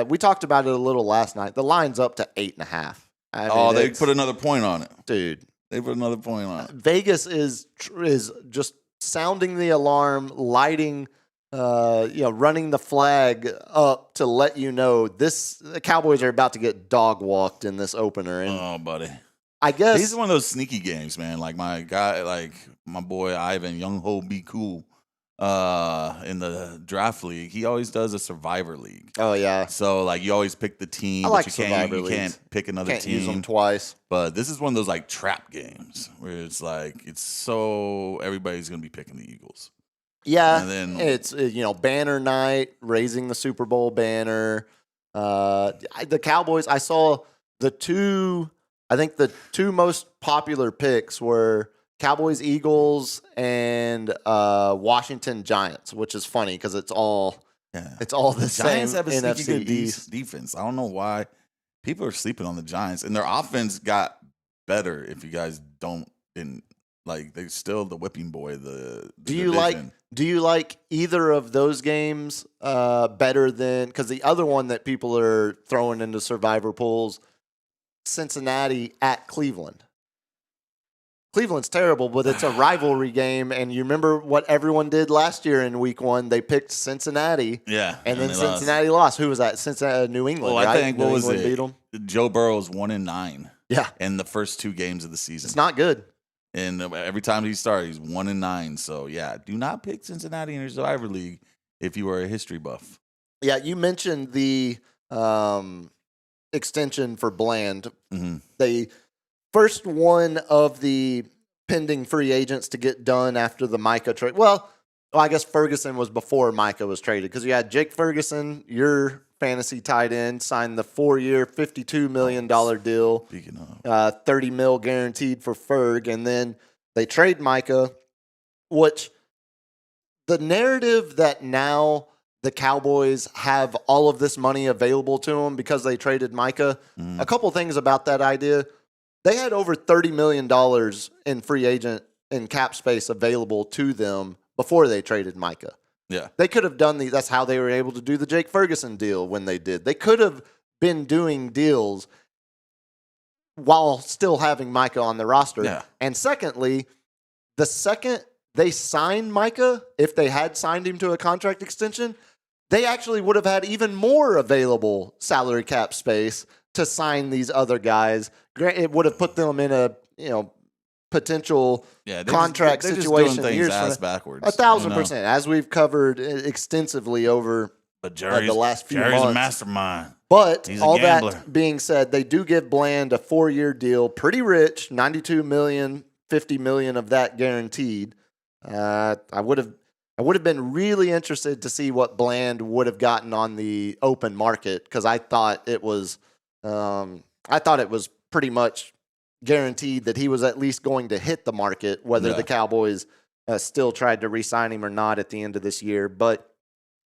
We talked about it a little last night. The line's up to 8.5. They put another point on it, dude. They put another point on it. Vegas is just sounding the alarm, lighting, running the flag up to let you know the Cowboys are about to get dog walked in this opener. And buddy, I guess these are one of those sneaky games, man. Like my guy, like my boy Ivan, Young Ho Be Cool, in the draft league, he always does a survivor league. Oh yeah. So like you always pick the team, I like but survivor you can't pick another can't team. Use them twice. But this is one of those like trap games where it's like everybody's gonna be picking the Eagles. Yeah, and then it's banner night, raising the Super Bowl banner. The Cowboys. I saw the two most popular picks were Cowboys, Eagles, and Washington Giants, which is funny because it's all the same. Giants have a NFC sneaky good East defense. I don't know why people are sleeping on the Giants, and their offense got better. If you guys didn't like, they're still the whipping boy. Do you like either of those games better than, because the other one that people are throwing into survivor pools, Cincinnati at Cleveland. Cleveland's terrible, but it's a rivalry game, and you remember what everyone did last year in Week 1? They picked Cincinnati, and then Cincinnati lost. Who was that? Cincinnati, New England. Well, right? I think New what was England it? Beat them. Joe Burrow's 1-9. Yeah, in the first 2 games of the season. It's not good. And every time he started, he's 1-9. So yeah, do not pick Cincinnati in your survivor league if you are a history buff. Yeah, you mentioned the extension for Bland. Mm-hmm. They first one of the pending free agents to get done after the Micah trade. Well, I guess Ferguson was before Micah was traded, because you had Jake Ferguson, your fantasy tight end, signed the 4-year, $52 million deal. Speaking of. $30 million guaranteed for Ferg. And then they trade Micah, which the narrative that now the Cowboys have all of this money available to them because they traded Micah. A couple things about that idea. They had over $30 million in free agent and cap space available to them before they traded Micah. Yeah. They could have done that's how they were able to do the Jake Ferguson deal when they did. They could have been doing deals while still having Micah on the roster. Yeah. And secondly, the second they signed Micah, if they had signed him to a contract extension, they actually would have had even more available salary cap space to sign these other guys. It would have put them in a potential contract situation. Just doing things ass backwards. 1,000%, as we've covered extensively over the last few months. Jerry's a mastermind. But He's all a gambler. that being said, they do give Bland a 4-year deal, pretty rich, $92 million, $50 million of that guaranteed. I would have been really interested to see what Bland would have gotten on the open market, because I thought it was pretty much guaranteed that he was at least going to hit the market, whether the Cowboys still tried to re-sign him or not at the end of this year. But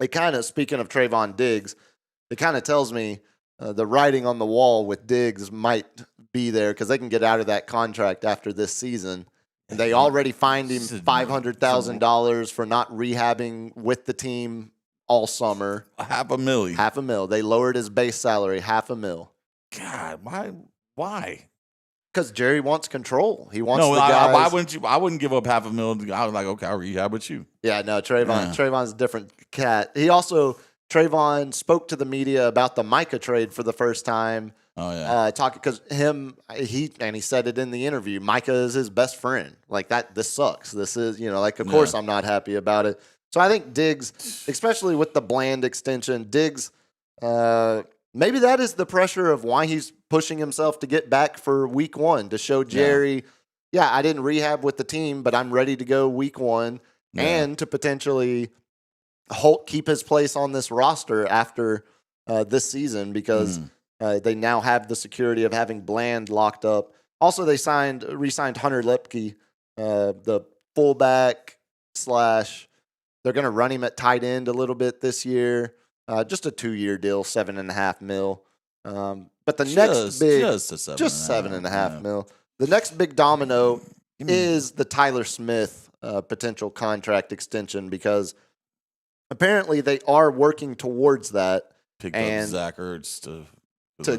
it kind of, speaking of Trayvon Diggs, it kind of tells me the writing on the wall with Diggs might be there, because they can get out of that contract after this season. And they already fined him $500,000 for not rehabbing with the team all summer. $500,000. They lowered his base salary $500,000. God, why? Because Jerry wants control. He wants the guys. Why wouldn't you? I wouldn't give up $500,000. I was like, okay, I'll rehab with you. Yeah, no, Trayvon's a different cat. Trayvon spoke to the media about the Micah trade for the first time. Oh yeah, because he said it in the interview. Micah is his best friend. Like that, this sucks. This is of course I'm not happy about it. So I think Diggs, especially with the Bland extension, Diggs, maybe that is the pressure of why he's pushing himself to get back for Week 1 to show Jerry, I didn't rehab with the team, but I'm ready to go Week 1 and to potentially keep his place on this roster after this season, because they now have the security of having Bland locked up. Also, they re-signed Hunter Lepke, the fullback / they're going to run him at tight end a little bit this year. Just a 2-year deal, $7.5 million. But the next big, just $7.5 million. The next big domino is the Tyler Smith potential contract extension, because apparently they are working towards that. Picked up Zach Ertz to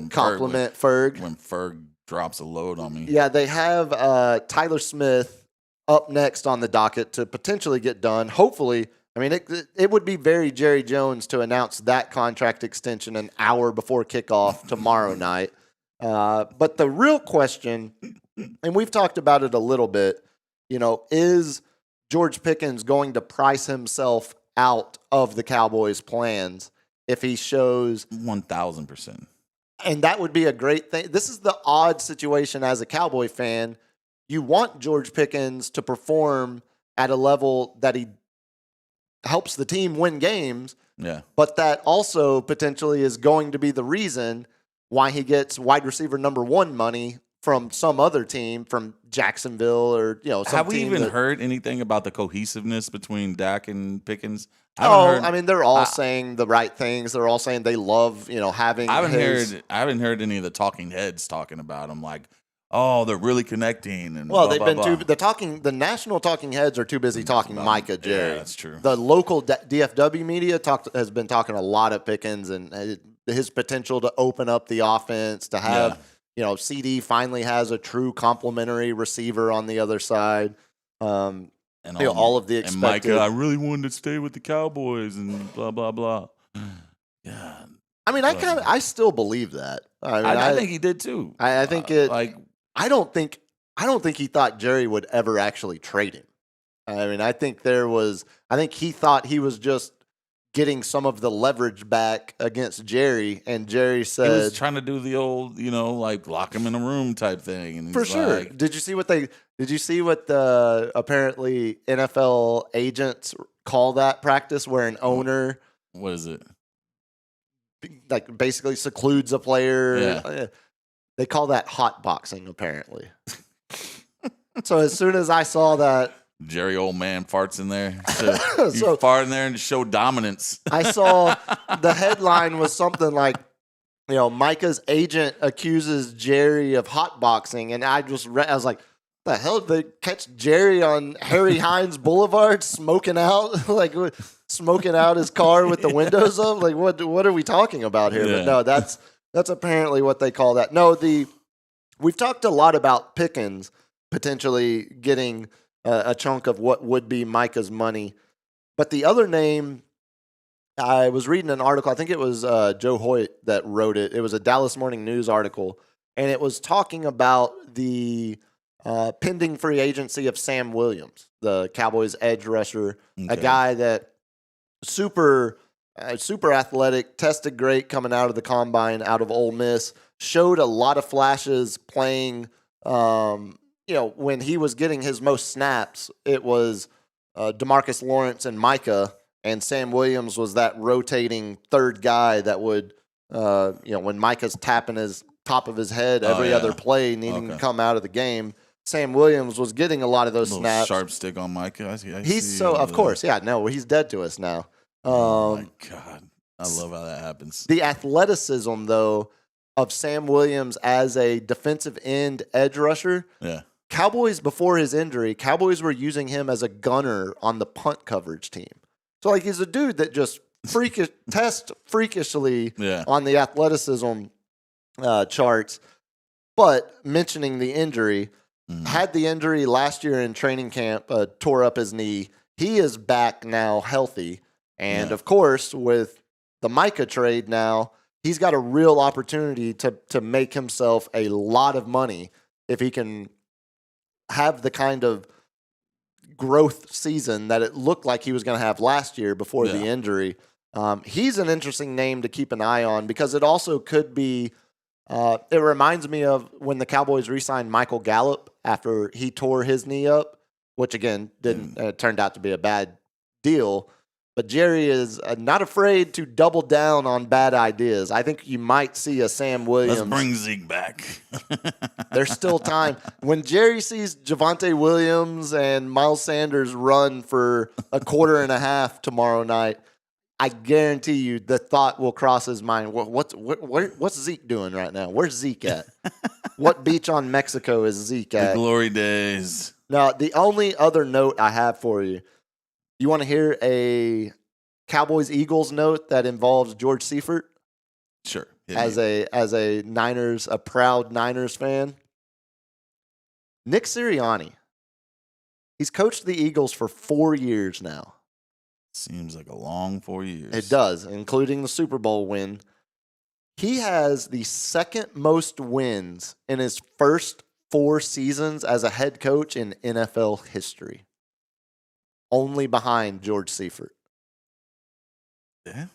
compliment Ferg. When Ferg drops a load on me. Yeah, they have Tyler Smith up next on the docket to potentially get done. Hopefully, I mean, it would be very Jerry Jones to announce that contract extension an hour before kickoff tomorrow night. But the real question, and we've talked about it a little bit, is George Pickens going to price himself out of the Cowboys' plans if he shows 1,000%? And that would be a great thing. This is the odd situation as a Cowboy fan. You want George Pickens to perform at a level that he helps the team win games, but that also potentially is going to be the reason why he gets wide receiver number 1 money from some other team, from Jacksonville or some Have we team even heard anything about the cohesiveness between Dak and Pickens? I mean, they're all saying the right things. They're all saying they love, having. I haven't heard any of the talking heads talking about him. Like, oh, they're really connecting. And well, blah, they've blah, been blah. The national talking heads are too busy talking Micah, Jerry. Yeah, that's true. The local DFW media has been talking a lot of Pickens and his potential to open up the offense, to have, CD finally has a true complementary receiver on the other side. And all of the expected. And Micah, I really wanted to stay with the Cowboys and blah, blah, blah. Yeah. I mean, I still believe that. I think he did too. I think I don't think he thought Jerry would ever actually trade him. I mean, I think he thought he was just getting some of the leverage back against Jerry, and Jerry said he was trying to do the old, like lock him in a room type thing. And for sure. Like, Did you see what the apparently NFL agents call that practice where an owner, what is it? Like basically secludes a player? Yeah. They call that hot boxing, apparently. So as soon as I saw that, Jerry old man farts in there. You fart in there and show dominance. I saw the headline was something like, Micah's agent accuses Jerry of hotboxing, and I just read, I was like, the hell did they catch Jerry on Harry Hines Boulevard smoking out, like smoking out his car with the windows up? Like, what are we talking about here? Yeah. But no, that's apparently what they call that. No, we've talked a lot about Pickens potentially getting a chunk of what would be Micah's money. But the other name, I was reading an article, I think it was Joe Hoyt that wrote it. It was a Dallas Morning News article, and it was talking about the pending free agency of Sam Williams, the Cowboys edge rusher, a guy that super athletic, tested great coming out of the combine, out of Ole Miss, showed a lot of flashes playing. When he was getting his most snaps, it was DeMarcus Lawrence and Micah, and Sam Williams was that rotating third guy that would, when Micah's tapping his top of his head every other play, needing to come out of the game, Sam Williams was getting a lot of those snaps. Sharp stick on Micah. Of course, yeah. No, he's dead to us now. Oh my God, I love how that happens. The athleticism, though, of Sam Williams as a defensive end edge rusher. Yeah. Cowboys, before his injury, Cowboys were using him as a gunner on the punt coverage team. So, he's a dude that just tests freakishly on the athleticism charts. But mentioning the injury, had the injury last year in training camp, tore up his knee. He is back now healthy. And, of course, with the Micah trade now, he's got a real opportunity to make himself a lot of money if he can have the kind of growth season that it looked like he was going to have last year before the injury. He's an interesting name to keep an eye on because it also could be it reminds me of when the Cowboys re-signed Michael Gallup after he tore his knee up, which again turned out to be a bad deal. But Jerry is not afraid to double down on bad ideas. I think you might see a Sam Williams. Let's bring Zeke back. There's still time. When Jerry sees Javonte Williams and Miles Sanders run for a quarter and a half tomorrow night, I guarantee you the thought will cross his mind. What's Zeke doing right now? Where's Zeke at? What beach on Mexico is Zeke at? The glory days. Now, the only other note I have for you, you want to hear a Cowboys Eagles note that involves George Seifert Sure. as a proud Niners fan. Nick Sirianni. He's coached the Eagles for 4 years now. Seems like a long 4 years. It does, including the Super Bowl win. He has the second most wins in his first 4 seasons as a head coach in NFL history. Only behind George Seifert. Yeah.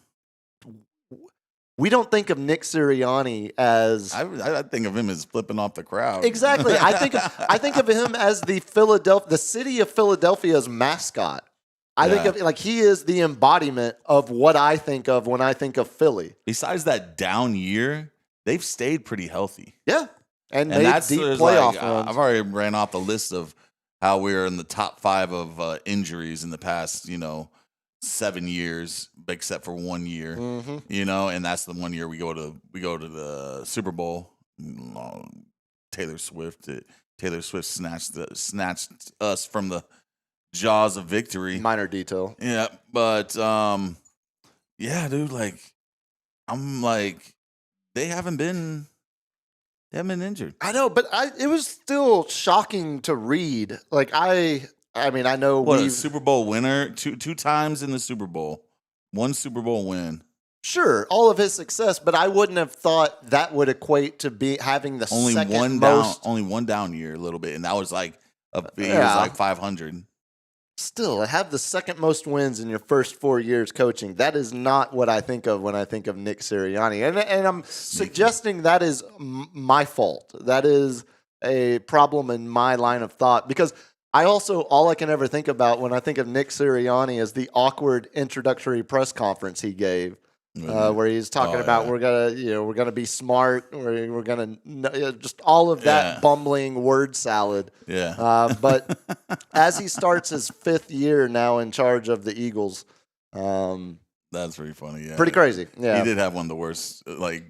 We don't think of Nick Sirianni as I think of him as flipping off the crowd. exactly. I think of him as the city of Philadelphia's mascot. I think of like he is the embodiment of what I think of when I think of Philly. Besides that down year, they've stayed pretty healthy. Yeah, and made that's deep there's playoff like, runs. I've already ran off the list of how we're in the top 5 of injuries in the past, 7 years, except for 1 year. Mm-hmm. And that's the 1 year we go to the Super Bowl. Taylor Swift snatched us from the jaws of victory. Minor detail. Yeah, but yeah, dude, like I'm like they haven't been injured. I know, but it was still shocking to read. Like I know What, a we've Super Bowl winner, two times in the Super Bowl, 1 Super Bowl win. sure all of his success, but I wouldn't have thought that would equate to having the Only second only one down year, a little bit, and that was like he was Yeah. like 500. Still, have the second most wins in your first 4 years coaching. That is not what I think of when I think of Nick Sirianni. And I'm suggesting that is my fault. That is a problem in my line of thought because all I can ever think about when I think of Nick Sirianni is the awkward introductory press conference he gave. Where he's talking about we're gonna be smart, we're gonna just all of that bumbling word salad. Yeah. But as he starts his 5th year now in charge of the Eagles, That's pretty funny. Yeah, pretty crazy. Yeah, he did have one of the worst. Like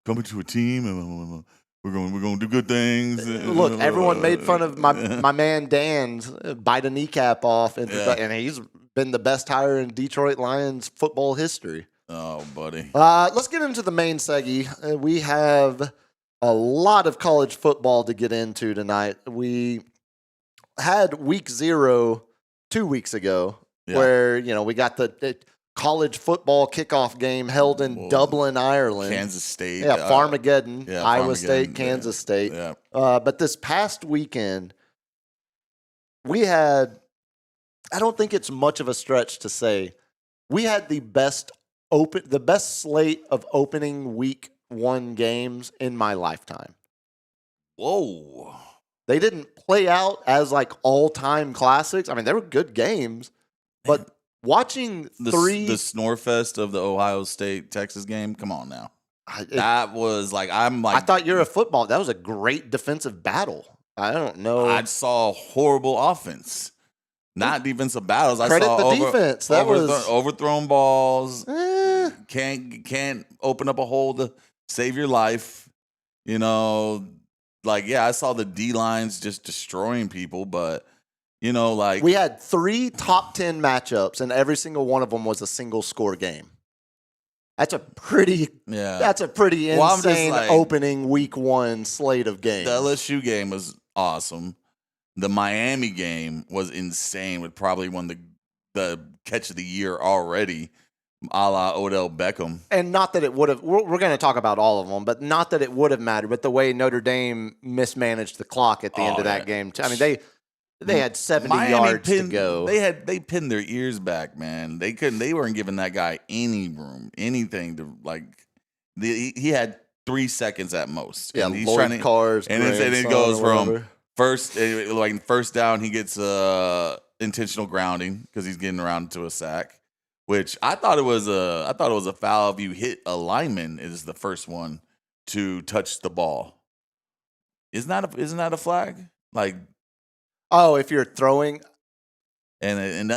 coming to a team and we're going to do good things. Look, everyone made fun of my man Dan's bite a kneecap off, and he's been the best hire in Detroit Lions football history. Oh, buddy. Let's get into the main seggy. We have a lot of college football to get into tonight. We had week 0 2 weeks ago, where we got the college football kickoff game held in Dublin, Ireland. Kansas State. Yeah, Farmageddon. Yeah, Iowa Farmageddon, State, Kansas State. Yeah. But this past weekend, we had, I don't think it's much of a stretch to say, we had the best slate of opening week 1 games in my lifetime. Whoa. They didn't play out as like all-time classics. I mean, they were good games, but watching the Snorefest of the Ohio State Texas game. Come on now. That was like I thought you're a football. That was a great defensive battle. I don't know. I saw horrible offense. Not defensive battles. Credit I saw the defense. That was overthrown balls. Can't open up a hole to save your life. I saw the D lines just destroying people, but we had 3 top 10 matchups, and every single one of them was a single score game. That's a pretty insane opening week 1 slate of games. The LSU game was awesome. The Miami game was insane, with probably won the catch of the year already, a la Odell Beckham. And not that it would have, we're going to talk about all of them, but not that it would have mattered, but the way Notre Dame mismanaged the clock at the end of that game. I mean, they had 70 yards to go. They pinned their ears back, man. They weren't giving that guy any room, anything to he had 3 seconds at most. Yeah, and he's Lloyd Carr's and it goes from first down, he gets intentional grounding because he's getting around to a sack, which I thought it was a foul if you hit a lineman. Is the first one to touch the ball. Isn't that a flag? Like, oh, if you're throwing and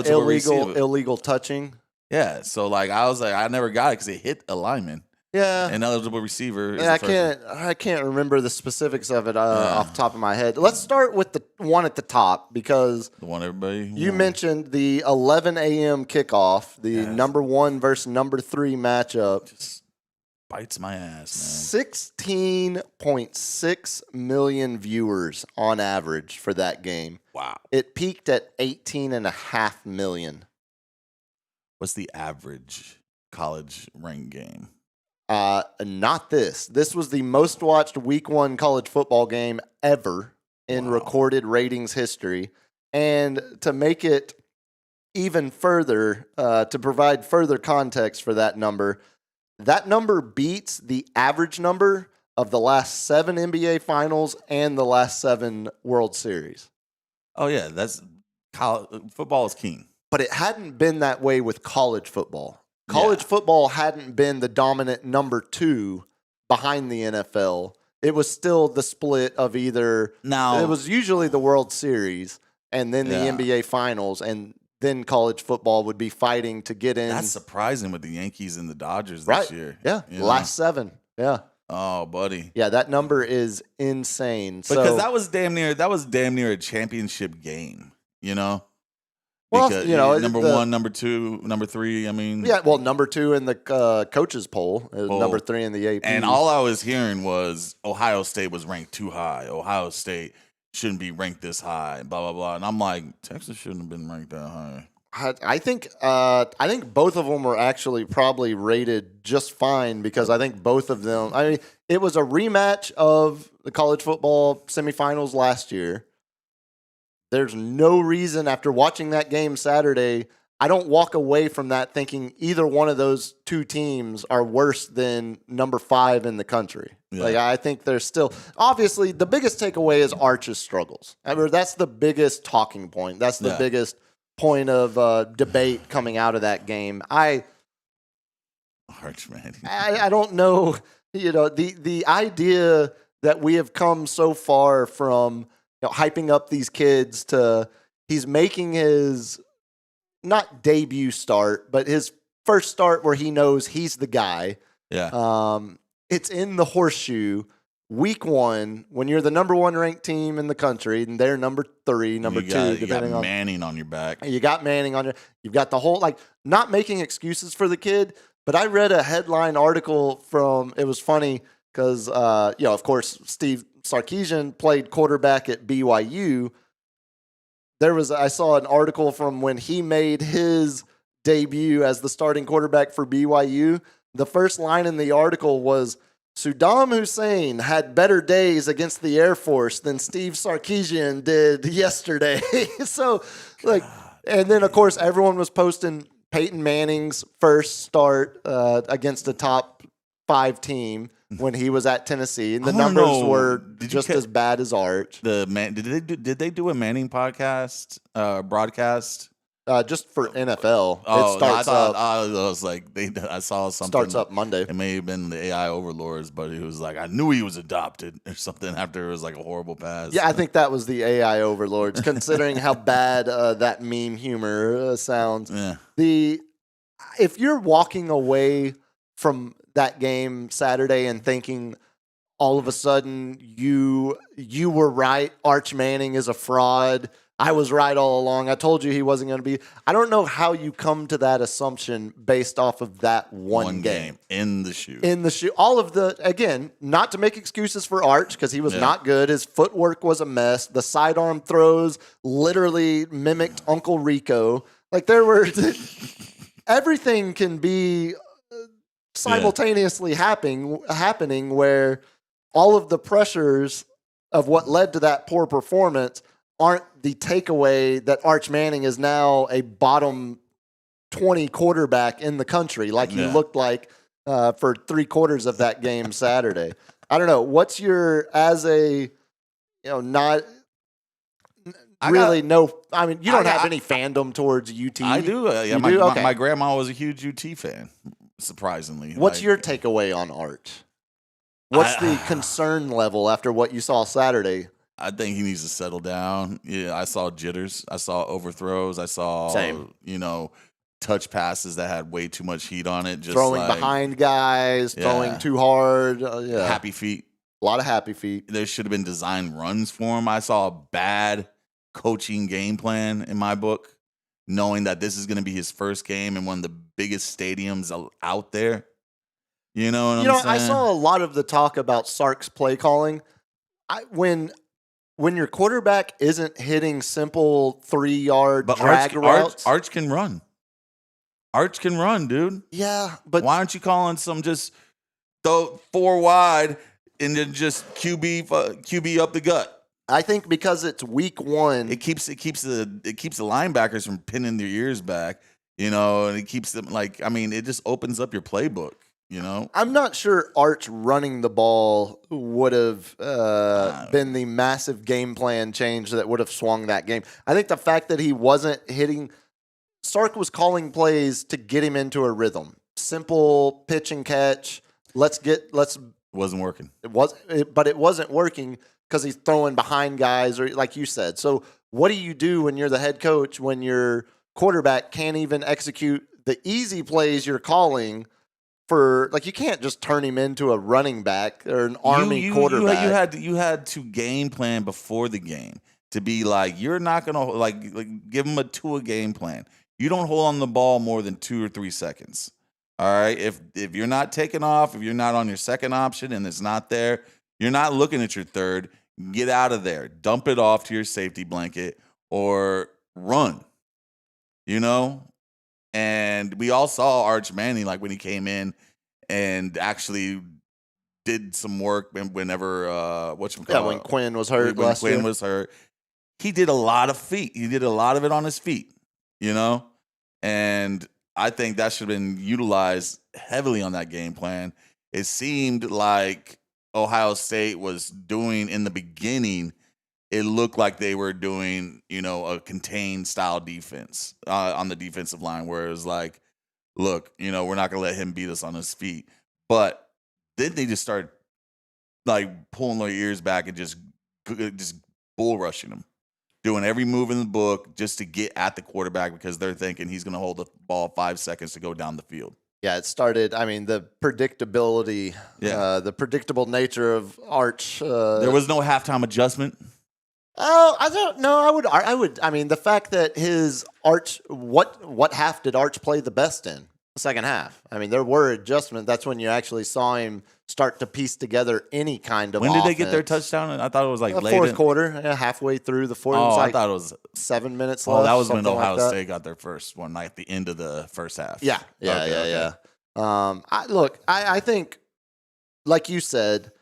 illegal touching. Yeah, so I was like, I never got it because it hit a lineman. Yeah, an eligible receiver. I can't remember the specifics of it off the top of my head. Let's start with one at the top because The one everybody. you mentioned the 11 a.m. kickoff, the number 1 versus number 3 matchup. Just bites my ass, man. 16.6 million viewers on average for that game. Wow. It peaked at 18.5 million. What's the average college ranked game? Not this. This was the most watched week 1 college football game ever in recorded ratings history. And to make it even further, to provide further context for that number beats the average number of the last 7 NBA finals and the last 7 World Series. Oh, yeah. That's football is king. But it hadn't been that way with college football. College football hadn't been the dominant number 2 behind the NFL. It was still the split of either. Now, it was usually the World Series and then the NBA Finals, and then college football would be fighting to get in. That's surprising with the Yankees and the Dodgers this year. Yeah, last 7. Yeah. Oh, buddy. Yeah, that number is insane. Because that was damn near a championship game, you know? Well, because, number 1, number 2, number 3, I mean. Yeah, well, number 2 in the coaches poll, number 3 in the AP. And all I was hearing was Ohio State was ranked too high. Ohio State shouldn't be ranked this high, blah, blah, blah. And I'm like, Texas shouldn't have been ranked that high. I think both of them were actually probably rated just fine because I think both of them, I mean, it was a rematch of the college football semifinals last year. There's no reason after watching that game Saturday, I don't walk away from that thinking either one of those 2 teams are worse than number 5 in the country. Yeah. Like, I think there's still, obviously, the biggest takeaway is Arch's struggles. I mean, that's the biggest talking point. That's the biggest point of debate coming out of that game. Arch, man. I don't know, the idea that we have come so far from hyping up these kids to he's making his not debut start, but his first start where he knows he's the guy. Yeah. It's in the Horseshoe, week 1, when you're the number 1 ranked team in the country, and they're number 3, number 2, depending on. You got Manning on your back. You got Manning on your. You've got the whole not making excuses for the kid. But I read a headline article from. It was funny because of course Steve Sarkisian played quarterback at BYU. I saw an article from when he made his debut as the starting quarterback for BYU. The first line in the article was, Saddam Hussein had better days against the Air Force than Steve Sarkisian did yesterday. So, and then, of course, everyone was posting Peyton Manning's first start against a top 5 team when he was at Tennessee, and the numbers were just as bad as Arch. Did they do a Manning podcast broadcast? Just for NFL. Oh, it starts I was like, I saw something. Starts up Monday. It may have been the AI overlords, but it was like, I knew he was adopted or something after it was like a horrible pass. Yeah, I think that was the AI overlords, considering how bad that meme humor sounds. Yeah. If you're walking away from that game Saturday and thinking all of a sudden you were right, Arch Manning is a fraud, I was right all along, I told you he wasn't going to be. I don't know how you come to that assumption based off of that one game. In the shoe. All of again, not to make excuses for Arch because he was not good. His footwork was a mess. The sidearm throws literally mimicked Uncle Rico. Like everything can be simultaneously happening where all of the pressures of what led to that poor performance aren't the takeaway that Arch Manning is now a bottom 20 quarterback in the country, like he looked like for 3/4 of that game Saturday. I don't know. What's your, as a, not really I mean, you don't have any fandom towards UT. I do. Yeah, my grandma was a huge UT fan, surprisingly. What's your takeaway on Arch? What's the concern level after what you saw Saturday? I think he needs to settle down. Yeah, I saw jitters. I saw overthrows. I saw, touch passes that had way too much heat on it. Just throwing behind guys, throwing too hard. Happy feet. A lot of happy feet. There should have been design runs for him. I saw a bad coaching game plan in my book, knowing that this is going to be his first game in one of the biggest stadiums out there. You know what I'm saying? I saw a lot of the talk about Sark's play calling. When your quarterback isn't hitting simple 3-yard drag routes. Arch can run. Arch can run, dude. Yeah, but why aren't you calling some just throw 4 wide and then just QB up the gut? I think because it's week 1, it keeps the linebackers from pinning their ears back, and it keeps them it just opens up your playbook. I'm not sure Arch running the ball would have been the massive game plan change that would have swung that game. I think the fact that he wasn't hitting, Sark was calling plays to get him into a rhythm. Simple pitch and catch. Wasn't working. But it wasn't working because he's throwing behind guys, or like you said. So what do you do when you're the head coach when your quarterback can't even execute the easy plays you're calling? You can't just turn him into a running back or an army quarterback. You had to game plan before the game to be like, you're not gonna give him a game plan. You don't hold on the ball more than 2 or 3 seconds. All right. If you're not taking off, if you're not on your second option and it's not there, you're not looking at your third. Get out of there. Dump it off to your safety blanket or run. And we all saw Arch Manning when he came in and actually did some work whenever when Quinn was hurt. When Quinn was hurt, he did a lot of feet. He did a lot of it on his feet. And I think that should have been utilized heavily on that game plan. It seemed like Ohio State was doing in the beginning. It looked like they were doing, a contained style defense on the defensive line, where it was like, look, we're not going to let him beat us on his feet. But then they just started pulling their ears back and just bull rushing him, doing every move in the book just to get at the quarterback because they're thinking he's going to hold the ball 5 seconds to go down the field. Yeah, it started. the predictability, the predictable nature of Arch. There was no halftime adjustment. Oh, I don't know. I would. The fact that his Arch, what half did Arch play the best in? The second half. There were adjustments. That's when you actually saw him start to piece together any kind of. When did they get their touchdown? I thought it was late fourth quarter, halfway through the fourth. I thought it was 7 minutes left. Oh, that was when Ohio State got their first one, at the end of the first half. Yeah. I think, like you said,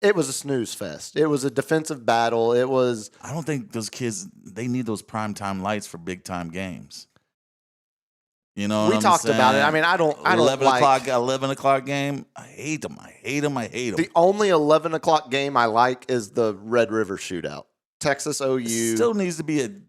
it was a snooze fest. It was a defensive battle. It was. I don't think those kids, they need those primetime lights for big time games. We talked about it. I don't 11 o'clock game. I hate them. The only 11 o'clock game I like is the Red River Shootout. Texas OU. It still needs to be the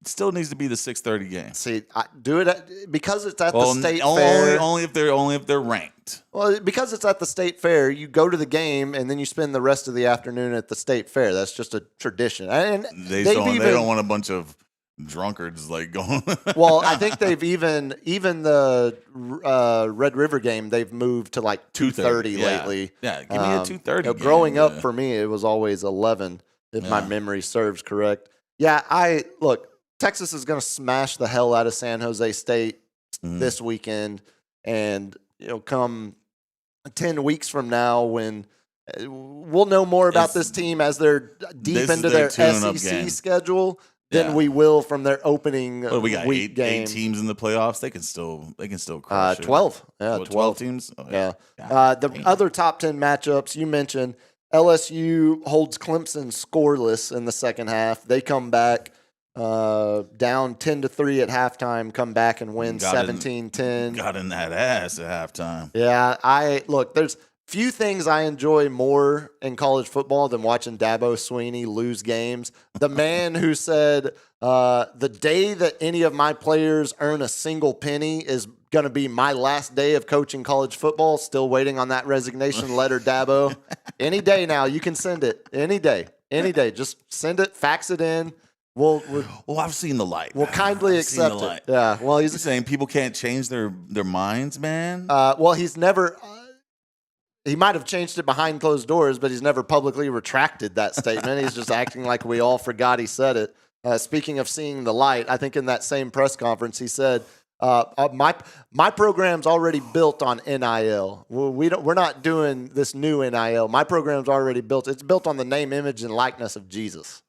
6:30 game. See, do it because it's at the state fair. Only if they're ranked. Well, because it's at the state fair, you go to the game and then you spend the rest of the afternoon at the state fair. That's just a tradition. And they don't want a bunch of drunkards going. Well, I think they've even the Red River game, they've moved to 2:30 lately. Yeah, give me a 2:30 game. Growing up for me, it was always 11 if my memory serves correct. Yeah, Texas is going to smash the hell out of San Jose State this weekend, and come 10 weeks from now when we'll know more about this team as they're deep into their SEC schedule than we will from their opening we got week game. 8 teams in the playoffs. They can still crush 12. It. Yeah, 12 teams. Oh, yeah. The other top 10 matchups you mentioned, LSU holds Clemson scoreless in the second half. They come back down 10-3 at halftime, come back and win 17-10. Got in that ass at halftime. Yeah, there's few things I enjoy more in college football than watching Dabo Swinney lose games. The man who said, the day that any of my players earn a single penny is going to be my last day of coaching college football. Still waiting on that resignation letter, Dabo. Any day now, you can send it. Any day. Just send it, fax it in. Well, I've seen the light. We'll kindly accept it. Yeah. Well, he's saying people can't change their minds, man. Well, he's never. He might have changed it behind closed doors, but he's never publicly retracted that statement. He's just acting like we all forgot he said it. Speaking of seeing the light, I think in that same press conference he said, my program's already built on NIL. We're not doing this new NIL. My program's already built. It's built on the name, image, and likeness of Jesus.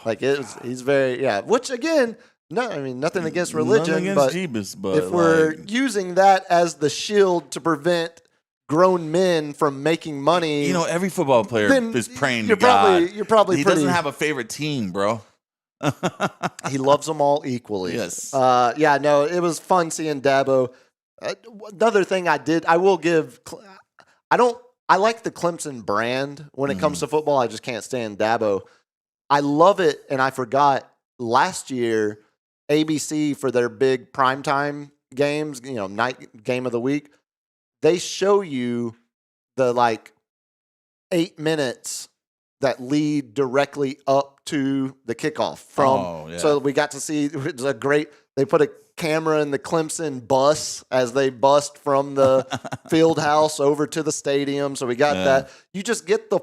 He's very Which again, nothing against religion, nothing against but if we're using that as the shield to prevent grown men from making money, every football player is praying to God. God. You're probably he doesn't have a favorite team, bro. He loves them all equally. Yes. It was fun seeing Dabo. Another thing I will give. I like the Clemson brand when it comes to football. I just can't stand Dabo. I love it, and I forgot last year ABC for their big primetime games. Night game of the week. They show you the 8 minutes that lead directly up to the kickoff So we got to see, it was they put a camera in the Clemson bus as they bust from the field house over to the stadium. So we got that. You just get the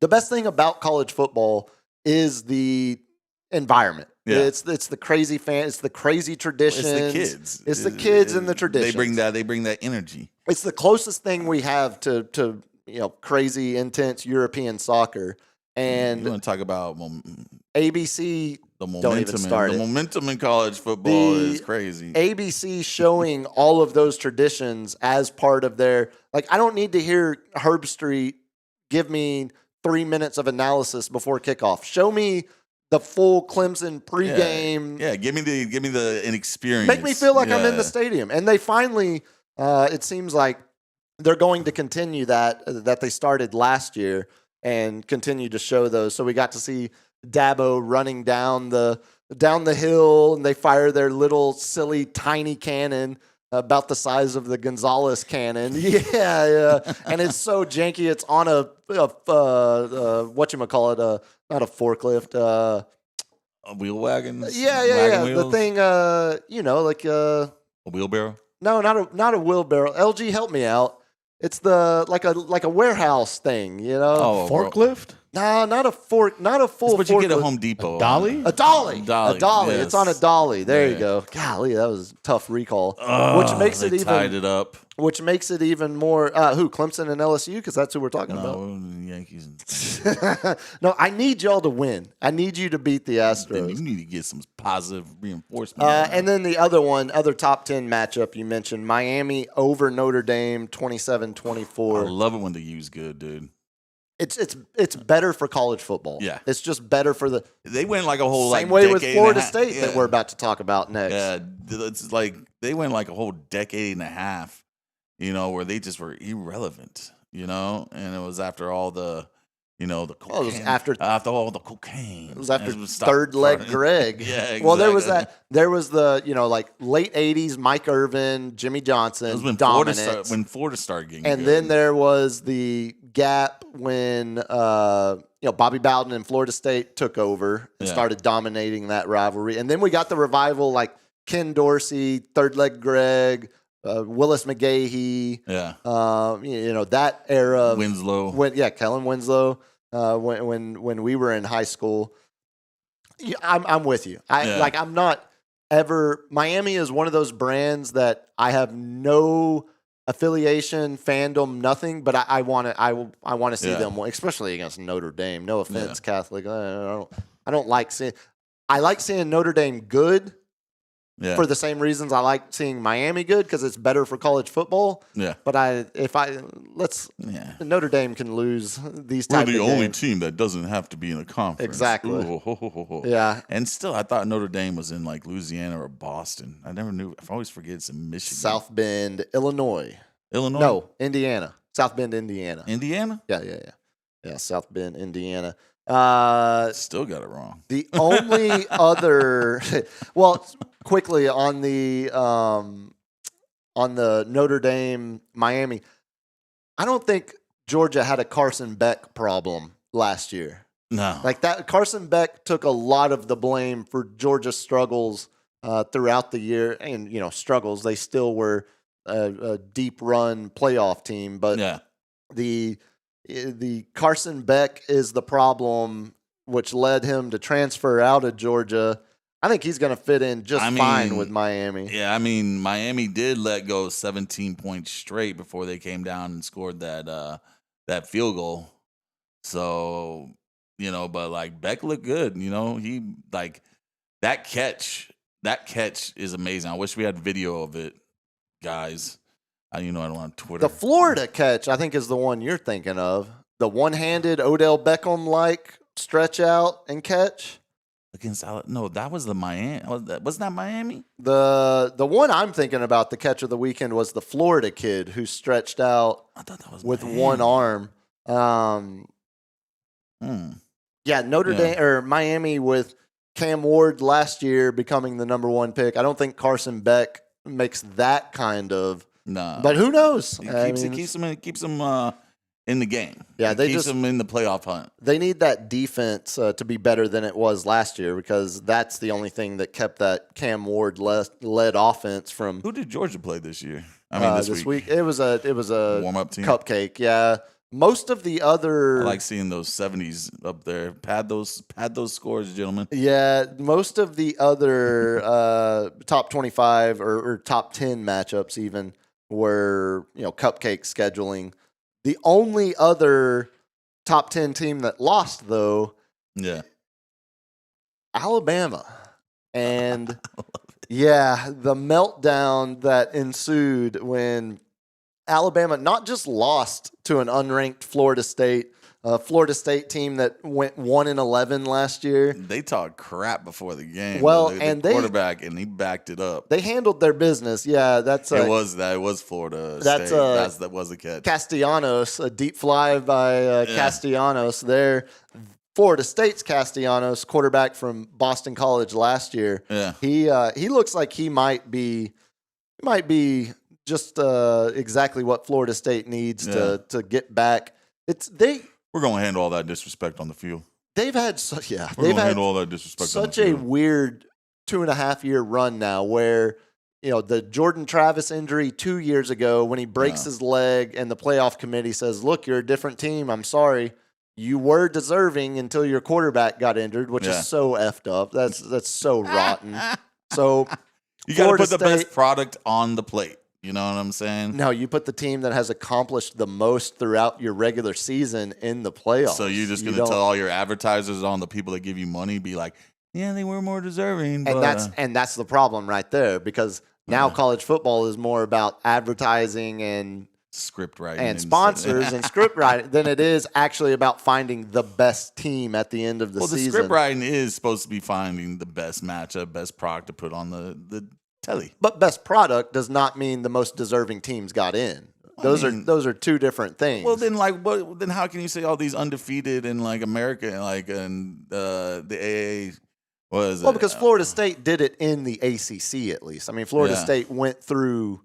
best thing about college football is the environment. Yeah. It's the crazy it's the crazy traditions. It's the kids. It's the kids and the traditions. They bring that energy. It's the closest thing we have to crazy, intense European soccer. And you want to talk about ABC, the momentum, don't even start the momentum in college football is crazy. ABC showing all of those traditions as part of their, I don't need to hear Herb Street give me 3 minutes of analysis before kickoff. Show me the full Clemson pregame. Yeah, give me an experience. Make me feel like I'm in the stadium. And they finally, it seems like they're going to continue that they started last year and continue to show those. So we got to see Dabo running down the hill, and they fire their little silly tiny cannon about the size of the Gonzalez cannon. Yeah. And it's so janky. It's on a whatchamacallit, not a forklift. A wheel wagon? Yeah. Wheels? The thing, a wheelbarrow? No, not a wheelbarrow. LG, help me out. It's like a warehouse thing, forklift? No, not a fork, not a full. That's what you get at Home Depot. A dolly? A dolly. Yes. It's on a dolly. There you go. Golly, that was a tough recall. Which makes it even tied it up. Which makes it even more. Who? Clemson and LSU? Because that's who we're talking about. Yankees. No, I need y'all to win. I need you to beat the Astros. Then you need to get some positive reinforcement. And then the other top 10 matchup you mentioned, Miami over Notre Dame, 27-24. I love it when the U's good, dude. It's better for college football. Yeah. It's just better for they went like a whole same way with Florida State that we're about to talk about next. Yeah, it's like they went like a whole decade and a half, where they just were irrelevant, and it was after all the the cocaine. Well, it was after all the cocaine. It was after third leg Greg. Yeah, exactly. Well, there was the late 80s Mike Irvin, Jimmy Johnson, it was when Florida started getting and good. then there was the gap when Bobby Bowden and Florida State took over and started dominating that rivalry. And then we got the revival like Ken Dorsey, third leg Greg, Willis McGahee, that era of Winslow, Kellen Winslow, when we were in high school. I'm with you. I'm not ever. Miami is one of those brands that I have no affiliation, fandom, nothing. But I want to see them, especially against Notre Dame. No offense, Catholic. I don't like seeing. I like seeing Notre Dame good. Yeah. For the same reasons I like seeing Miami good, because it's better for college football. Yeah. But Notre Dame can lose these type of games. We're the only team that doesn't have to be in a conference. Exactly. Ooh. Yeah. And still, I thought Notre Dame was in like Louisiana or Boston. I never knew. I always forget it's in Michigan. South Bend, Illinois. No, Indiana. South Bend, Indiana. Indiana? Yeah, South Bend, Indiana. Still got it wrong. The only other, quickly on the Notre Dame Miami, I don't think Georgia had a Carson Beck problem last year. No, like that. Carson Beck took a lot of the blame for Georgia's struggles throughout the year, and struggles. They still were a deep run playoff team, but the Carson Beck is the problem, which led him to transfer out of Georgia. I think he's going to fit in just fine with Miami. Yeah, I mean, Miami did let go 17 points straight before they came down and scored that field goal. So, but like Beck looked good. He like that catch is amazing. I wish we had video of it, guys. I don't on Twitter. The Florida catch, I think, is the one you're thinking of. The one-handed Odell Beckham-like stretch out and catch. Against no, that was the Miami. Wasn't that Miami? The one I'm thinking about, the catch of the weekend, was the Florida kid who stretched out I thought that was with Miami. one arm. Yeah, Notre Dame or Miami with Cam Ward last year becoming the number 1 pick. I don't think Carson Beck makes that kind of. No, but who knows? It keeps them in the game. Yeah, they keeps them in the playoff hunt. They need that defense to be better than it was last year because that's the only thing that kept that Cam Ward led offense from. Who did Georgia play this year? I mean, this week it was a warm-up team. Cupcake. Yeah, most of the other. I like seeing those 70s up there. Pad those scores, gentlemen. Yeah, most of the other top 25 or top 10 matchups even were cupcake scheduling. The only other top 10 team that lost, though, Alabama. And, the meltdown that ensued when Alabama not just lost to an unranked Florida State team that went 1-11 last year. They talked crap before the game. Well, the quarterback, and he backed it up. They handled their business. Yeah, that's it was Florida State. That was the catch. Castellanos, a deep fly by Castellanos. There, Florida State's Castellanos, quarterback from Boston College last year. Yeah, he looks like he might be just exactly what Florida State needs to get back. We're going to handle all that disrespect on the field. They've had handle all that disrespect. Such a weird 2.5 year run now, where the Jordan Travis injury 2 years ago when he breaks his leg and the playoff committee says, "Look, you're a different team. I'm sorry, you were deserving until your quarterback got injured," which is so effed up. That's so rotten. So you got to put the best product on the plate. You know what I'm saying? No, you put the team that has accomplished the most throughout your regular season in the playoffs. So you're just going to tell all your advertisers on the people that give you money, be like, yeah, they were more deserving. And that's the problem right there, because now college football is more about advertising and script writing and sponsors and script writing than it is actually about finding the best team at the end of the season. Well, the script writing is supposed to be finding the best matchup, best product to put on the telly. But best product does not mean the most deserving teams got in. Those are two different things. Well, then then how can you say all these undefeated in like America and the AA? What is it? Well, because Florida State did it in the ACC at least. I mean, Florida State went through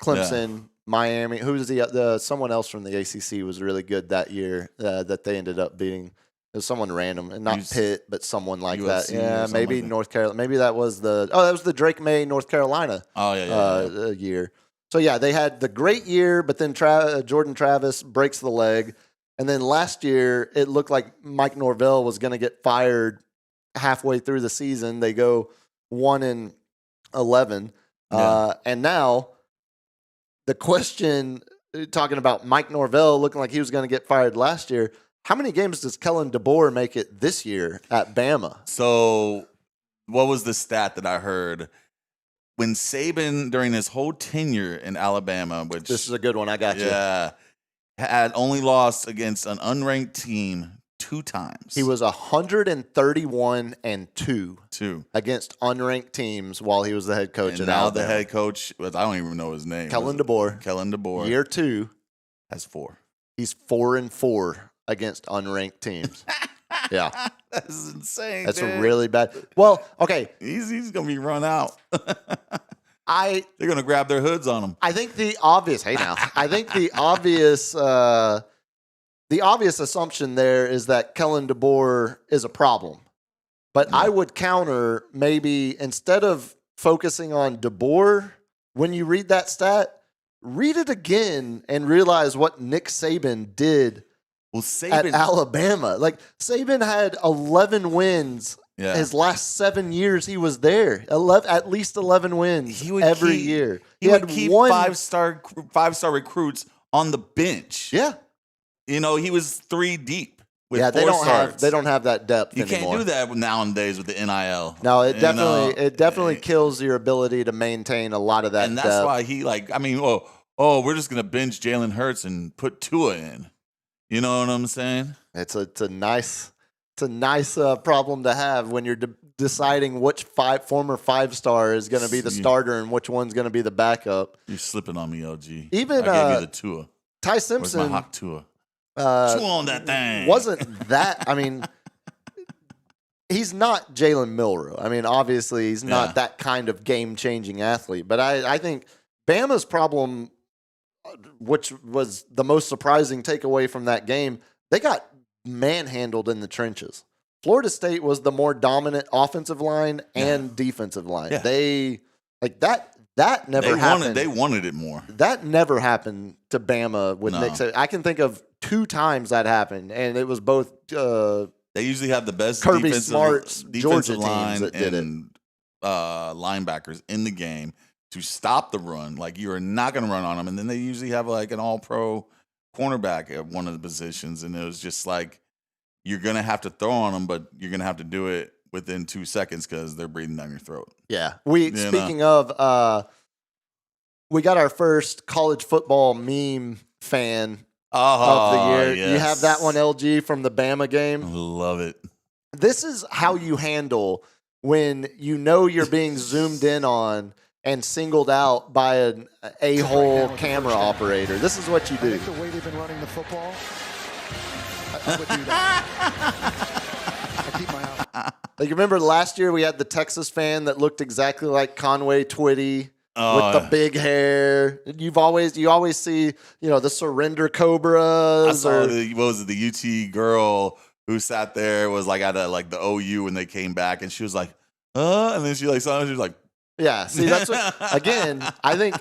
Clemson, Miami. Who's the someone else from the ACC was really good that year that they ended up beating. It was someone random, and not Pitt, but someone like USC that. Yeah, maybe like North Carolina. Maybe that was the Drake May North Carolina. Year. So they had the great year, but then Jordan Travis breaks the leg, and then last year it looked like Mike Norvell was going to get fired halfway through the season. They go 1-11, and now the question, talking about Mike Norvell looking like he was going to get fired last year. How many games does Kellen DeBoer make it this year at Bama? So what was the stat that I heard? When Saban, during his whole tenure in Alabama, which... This is a good one, I got you. Yeah. Had only lost against an unranked team 2 times. He was 131-2 against unranked teams while he was the head coach at Alabama. The head coach, I don't even know his name. Kellen DeBoer. Year 2. Has 4. He's 4-4 against unranked teams. Yeah. That's insane. That's really bad. Well, okay. He's going to be run out. They're going to grab their hoods on him. I think the obvious assumption there is that Kellen DeBoer is a problem. But I would counter, maybe instead of focusing on DeBoer when you read that stat, read it again and realize what Nick Saban did at Alabama. Like, Saban had 11 wins his last 7 years he was there. At least 11 wins every year. He would keep five-star recruits on the bench. Yeah. You know, he was 3 deep with they 4 starts. They don't have that depth You anymore. can't do that nowadays with the NIL. No, it definitely kills your ability to maintain a lot of that and that's depth. why we're just going to bench Jalen Hurts and put Tua in. You know what I'm saying? It's a nice problem to have when you're deciding which former 5-star is going to be the starter and which one's going to be the backup. You're slipping on me, LG. Even I gave you the Tua. Ty Simpson. Where's my hot Tua? Chew on that thing. Wasn't that? I mean, he's not Jalen Milroe. I mean, obviously, he's not that kind of game-changing athlete. But I think Bama's problem, which was the most surprising takeaway from that game, they got manhandled in the trenches. Florida State was the more dominant offensive line and defensive line. Yeah. They that never happened. They wanted it more. That never happened to Bama with Nick Saban. I can think of 2 times that happened, and it was both. They usually have the best Kirby Smart's defensive Georgia line teams that did and linebackers in the game to stop the run. Like, you are not going to run on them, and then they usually have like an all-pro cornerback at one of the positions, and it was just like, you're going to have to throw on them, but you're going to have to do it within 2 seconds because they're breathing down your throat. Yeah. Speaking of, we got our first college football meme fan of the year. Yes. You have that one, LG, from the Bama game. I love it. This is how you handle when you know you're being zoomed in on and singled out by an a-hole camera operator. This is what you do. I think the way they've been running the football, I would do that. I keep my eye. Like, remember last year we had the Texas fan that looked exactly like Conway Twitty with the big hair. You always see, the surrender cobras. I saw the UT girl who sat there, was like at the OU when they came back, and she was like, and then she was like, yeah. See, that's what, again, I think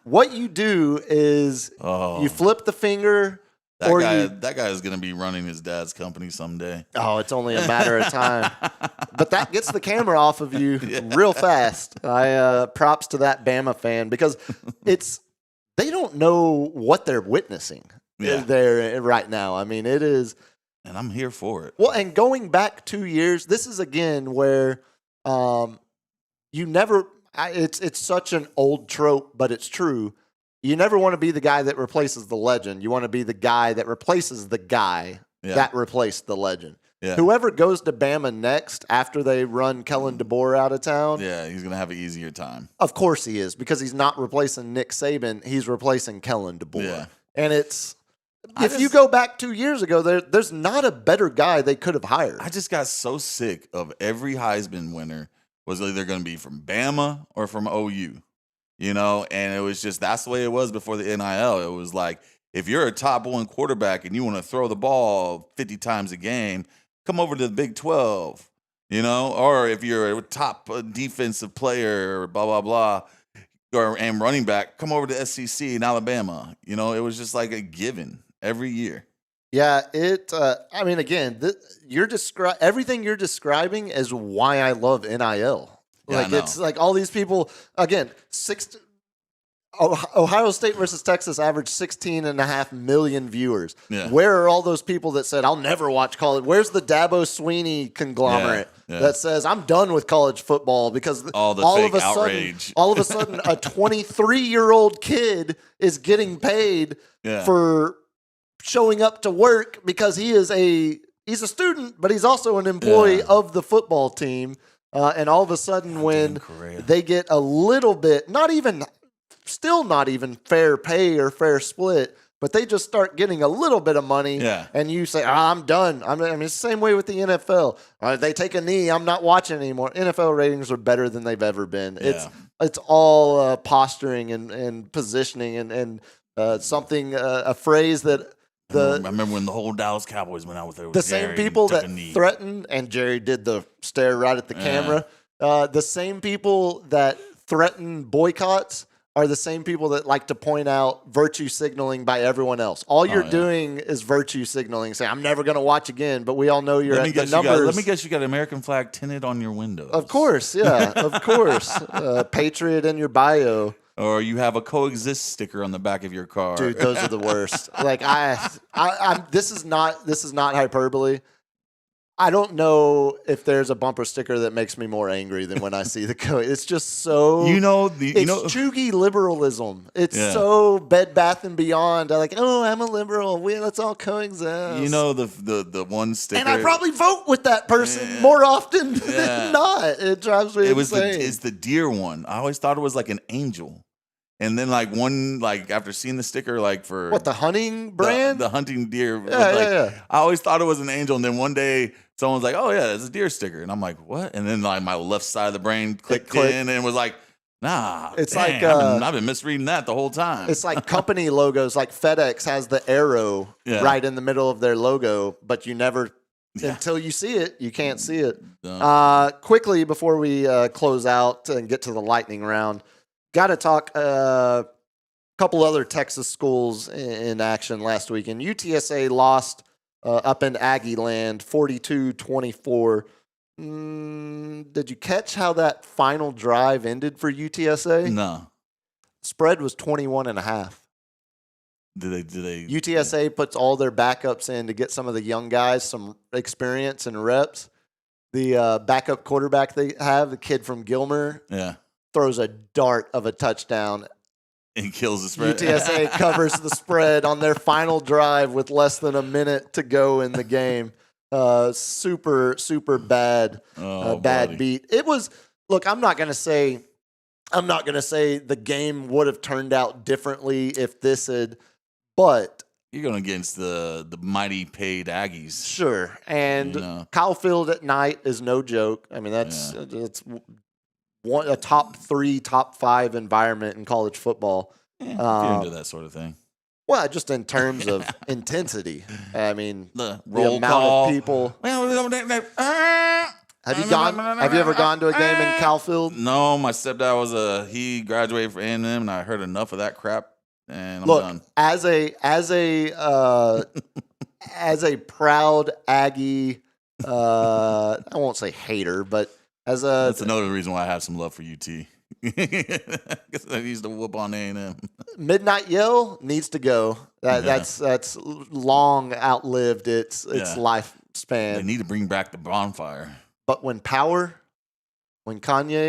what you do is you flip the finger. That guy is going to be running his dad's company someday. Oh, it's only a matter of time. But that gets the camera off of you real fast. Props to that Bama fan, because they don't know what they're witnessing there right now. I mean, it is. And I'm here for it. Well, and going back 2 years, this is again where you never. It's such an old trope, but it's true. You never want to be the guy that replaces the legend. You want to be the guy that replaces the guy that replaced the legend. Yeah. Whoever goes to Bama next after they run Kellen DeBoer out of town. Yeah, he's going to have an easier time. Of course he is, because he's not replacing Nick Saban. He's replacing Kellen DeBoer. Yeah. And if you go back 2 years ago, there's not a better guy they could have hired. I just got so sick of every Heisman winner was either going to be from Bama or from OU. And it was just, that's the way it was before the NIL. It was like, if you're a top 1 quarterback and you want to throw the ball 50 times a game, come over to the Big 12, or if you're a top defensive player, blah, blah, blah, and running back, come over to SEC in Alabama. It was just like a given every year. Yeah, again, everything you're describing is why I love NIL. Yeah, it's like all these people, again, Ohio State versus Texas averaged 16.5 million viewers. Yeah. Where are all those people that said, I'll never watch college? Where's the Dabo Sweeney conglomerate that says, I'm done with college football because all of a sudden a 23-year-old kid is getting paid for showing up to work because he's a student, but he's also an employee of the football team. And all of a sudden, when they get a little bit, still not even fair pay or fair split, but they just start getting a little bit of money, and you say, I'm done. It's the same way with the NFL. They take a knee, I'm not watching anymore. NFL ratings are better than they've ever been. Yeah. It's all posturing and positioning and something, a phrase that I remember when the whole Dallas Cowboys went out with the same people that threatened, and Jerry did the stare right at the camera. The same people that threaten boycotts are the same people that like to point out virtue signaling by everyone else. All you're doing is virtue signaling, saying, I'm never going to watch again, but we all know you're at the numbers. Let me guess, you got an American flag tinted on your windows. Of course, yeah, of course. Patriot in your bio. Or you have a coexist sticker on the back of your car. Dude, those are the worst. Like this is not hyperbole. I don't know if there's a bumper sticker that makes me more angry than when I see the code. It's just so it's chuggy liberalism. It's so Bed Bath and Beyond. I'm like, I'm a liberal. Let's all coexist. You know the one sticker, and I probably vote with that person more often than not. It drives me insane. It's the deer one. I always thought it was like an angel. And then after seeing the sticker for the hunting brand, the hunting deer, I always thought it was an angel. And then one day someone's like, "Oh yeah, it's a deer sticker," and I'm like, "What?" And then my left side of the brain clicked in and was like, "Nah, it's I've been misreading that the whole time." It's like company logos, like FedEx has the arrow right in the middle of their logo, but you never until you see it, you can't see it. Quickly before we close out and get to the lightning round. Got to talk a couple other Texas schools in action last weekend. UTSA lost up in Aggie land, 42-24. Did you catch how that final drive ended for UTSA? No. Spread was 21.5. Did they? UTSA puts all their backups in to get some of the young guys some experience and reps. The backup quarterback they have, the kid from Gilmer, throws a dart of a touchdown and kills the spread. UTSA covers the spread on their final drive with less than a minute to go in the game. Super bad, bad beat. It was. Look, I'm not gonna say the game would have turned out differently if this had, but you're going against the mighty paid Aggies, sure. And Kyle Field at night is no joke. I mean, that's a top 3, top 5 environment in college football. If you're into that sort of thing. Well, just in terms of intensity. I mean, the amount call. of people. Have you ever gone to a game in Kyle Field? No, my stepdad he graduated from A&M, and I heard enough of that crap, and I'm done. As a proud Aggie, I won't say hater, but that's another reason why I have some love for UT. Because I used to whoop on A&M. Midnight Yell needs to go. That's long outlived its lifespan. They need to bring back the bonfire. But when Kanye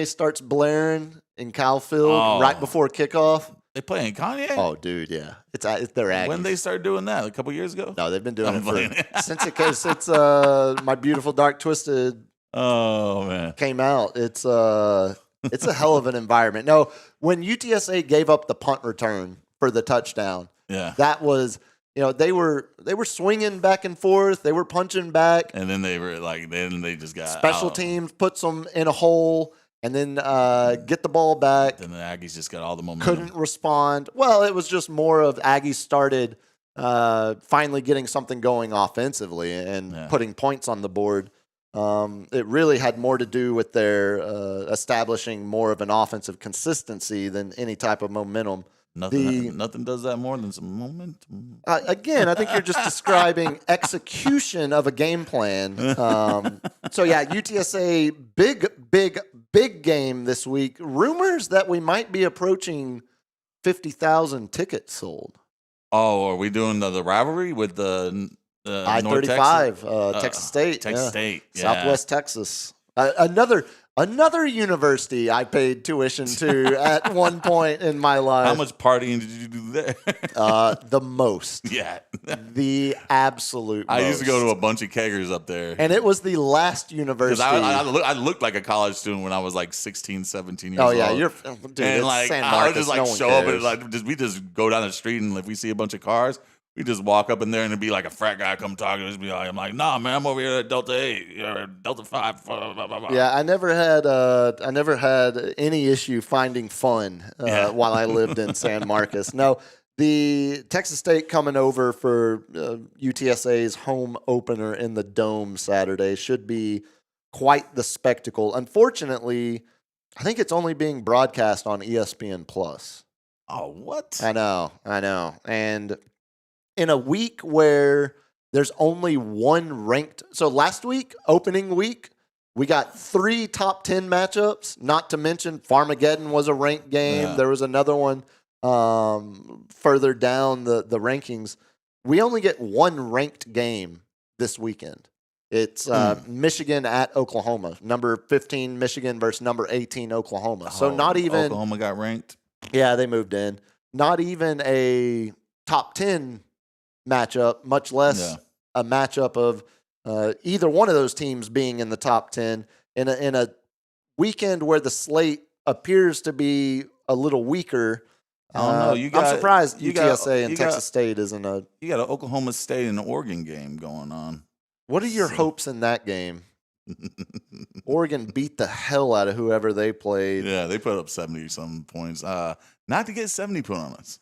starts blaring in Kyle Field right before kickoff, they playing Kanye? Oh, dude, yeah, it's their Aggies. When they started doing that? A couple years ago? No, they've been doing it since it's My Beautiful Dark Twisted. Oh man, came out. It's a hell of an environment. No, when UTSA gave up the punt return for the touchdown, that was. They were swinging back and forth. They were punching back, and then they just got special teams puts them in a hole, and then get the ball back. Then the Aggies just got all the momentum. Couldn't respond. Well, it was just more of Aggies started finally getting something going offensively and putting points on the board. It really had more to do with their establishing more of an offensive consistency than any type of momentum. Nothing does that more than some momentum. Again, I think you're just describing execution of a game plan. UTSA, big game this week. Rumors that we might be approaching 50,000 tickets sold. Oh, are we doing the rivalry with the I-35, Texas State? Texas State, Southwest Texas. Another university I paid tuition to at one point in my life. How much partying did you do there? The most. Yeah. The absolute most. I used to go to a bunch of keggers up there. And it was the last university. I looked like a college student when I was like 16, 17 years old. Oh, yeah. Dude, and San I would Marcos, just show up and we just go down the street, and if we see a bunch of cars, we just walk up in there and it'd be like a frat guy come talk to us. I'm like, nah, man, I'm over here at Delta 8 or Delta 5. Blah, blah, blah. Yeah, I never had any issue finding fun while I lived in San Marcos. No, the Texas State coming over for UTSA's home opener in the Dome Saturday should be quite the spectacle. Unfortunately, I think it's only being broadcast on ESPN Plus. Oh, what? I know. And in a week where there's only one ranked. So last week, opening week, we got 3 top 10 matchups, not to mention Farmageddon was a ranked game. Yeah. There was another one further down the rankings. We only get one ranked game this weekend. It's Michigan at Oklahoma. Number 15 Michigan versus number 18 Oklahoma. So not even Oklahoma got ranked. Yeah, they moved in. Not even a top 10 matchup, much less a matchup of either one of those teams being in the top 10 in a weekend where the slate appears to be a little weaker. I don't know. I'm surprised UTSA and Texas State isn't a. You got an Oklahoma State and Oregon game going on. What are your hopes in that game? Oregon beat the hell out of whoever they played. Yeah, they put up 70-some points. Not to get 70 put on us.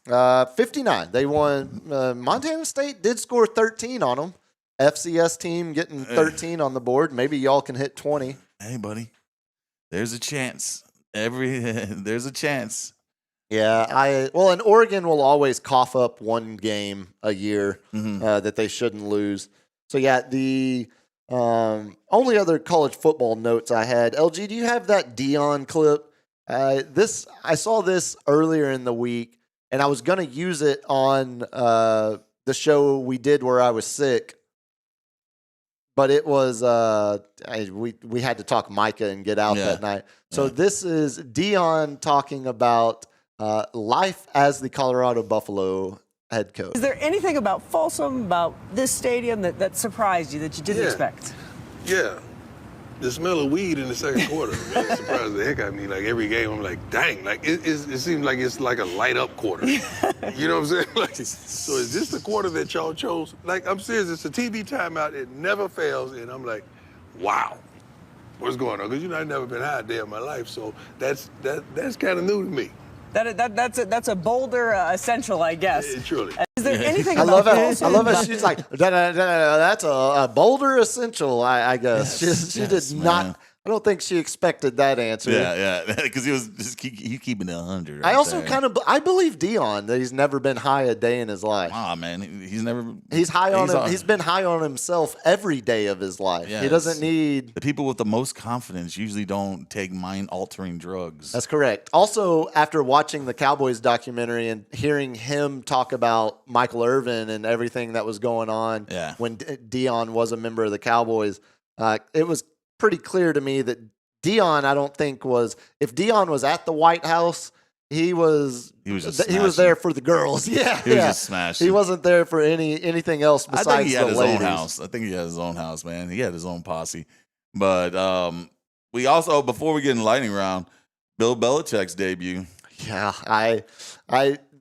59. They won. Montana State did score 13 on them. FCS team getting 13 on the board. Maybe y'all can hit 20. Hey, buddy. There's a chance. There's a chance. Yeah, and Oregon will always cough up one game a year that they shouldn't lose. So yeah, the only other college football notes I had. LG, do you have that Dion clip? I saw this earlier in the week, and I was gonna use it on the show we did where I was sick, but it was we had to talk Micah and get out that night. So this is Dion talking about life as the Colorado Buffalo head coach. Is there anything about Folsom, about this stadium that surprised you, that you didn't expect? Yeah. The smell of weed in the second quarter, man, it surprised the heck out of me. Like every game, I'm like, dang, like it seems like it's like a light up quarter. You know what I'm saying? Like, so is this the quarter that y'all chose? Like, I'm serious, it's a TV timeout, it never fails, and I'm like, wow, what's going on? Because I've never been high a day in my life, so that's kind of new to me. That's a Boulder essential, I guess. Yeah, truly. Is there anything I about love it. She's like, that's a Boulder essential, I guess. She did not. I don't think she expected that answer. Yeah, because he was just keeping it 100. I also I believe Dion that he's never been high a day in his life. Ah, man, He's high on him. He's been high on himself every day of his life. Yes. He doesn't need. The people with the most confidence usually don't take mind-altering drugs. That's correct. Also, after watching the Cowboys documentary and hearing him talk about Michael Irvin and everything that was going on when Dion was a member of the Cowboys, it was pretty clear to me that Dion, I don't think if Dion was at the White House, he was there for the girls. Yeah, he was just smashing. He wasn't there for anything else besides I think he had his ladies. own house. I think he had his own house, man. He had his own posse. But we also, before we get in the lightning round, Bill Belichick's debut. Yeah, I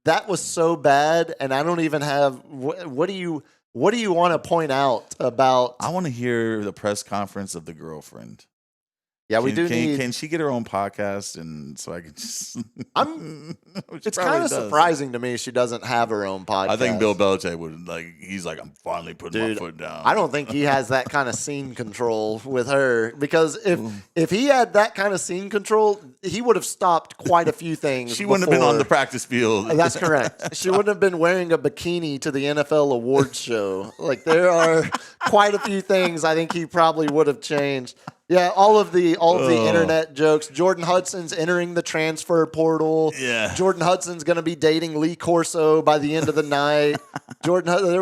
that was so bad, and I don't even have. What do you want to point out about? I want to hear the press conference of the girlfriend. Yeah, we do need. Can she get her own podcast, and so I can just? It's kind of surprising to me she doesn't have her own podcast. I think Bill Belichick would He's like, I'm finally putting my foot down. I don't think he has that kind of scene control with her, because if he had that kind of scene control, he would have stopped quite a few things. She wouldn't have been on the practice field. That's correct. She wouldn't have been wearing a bikini to the NFL awards show. Like, there are quite a few things I think he probably would have changed. Yeah, all of the internet jokes. Jordan Hudson's entering the transfer portal. Yeah, Jordan Hudson's going to be dating Lee Corso by the end of the night. There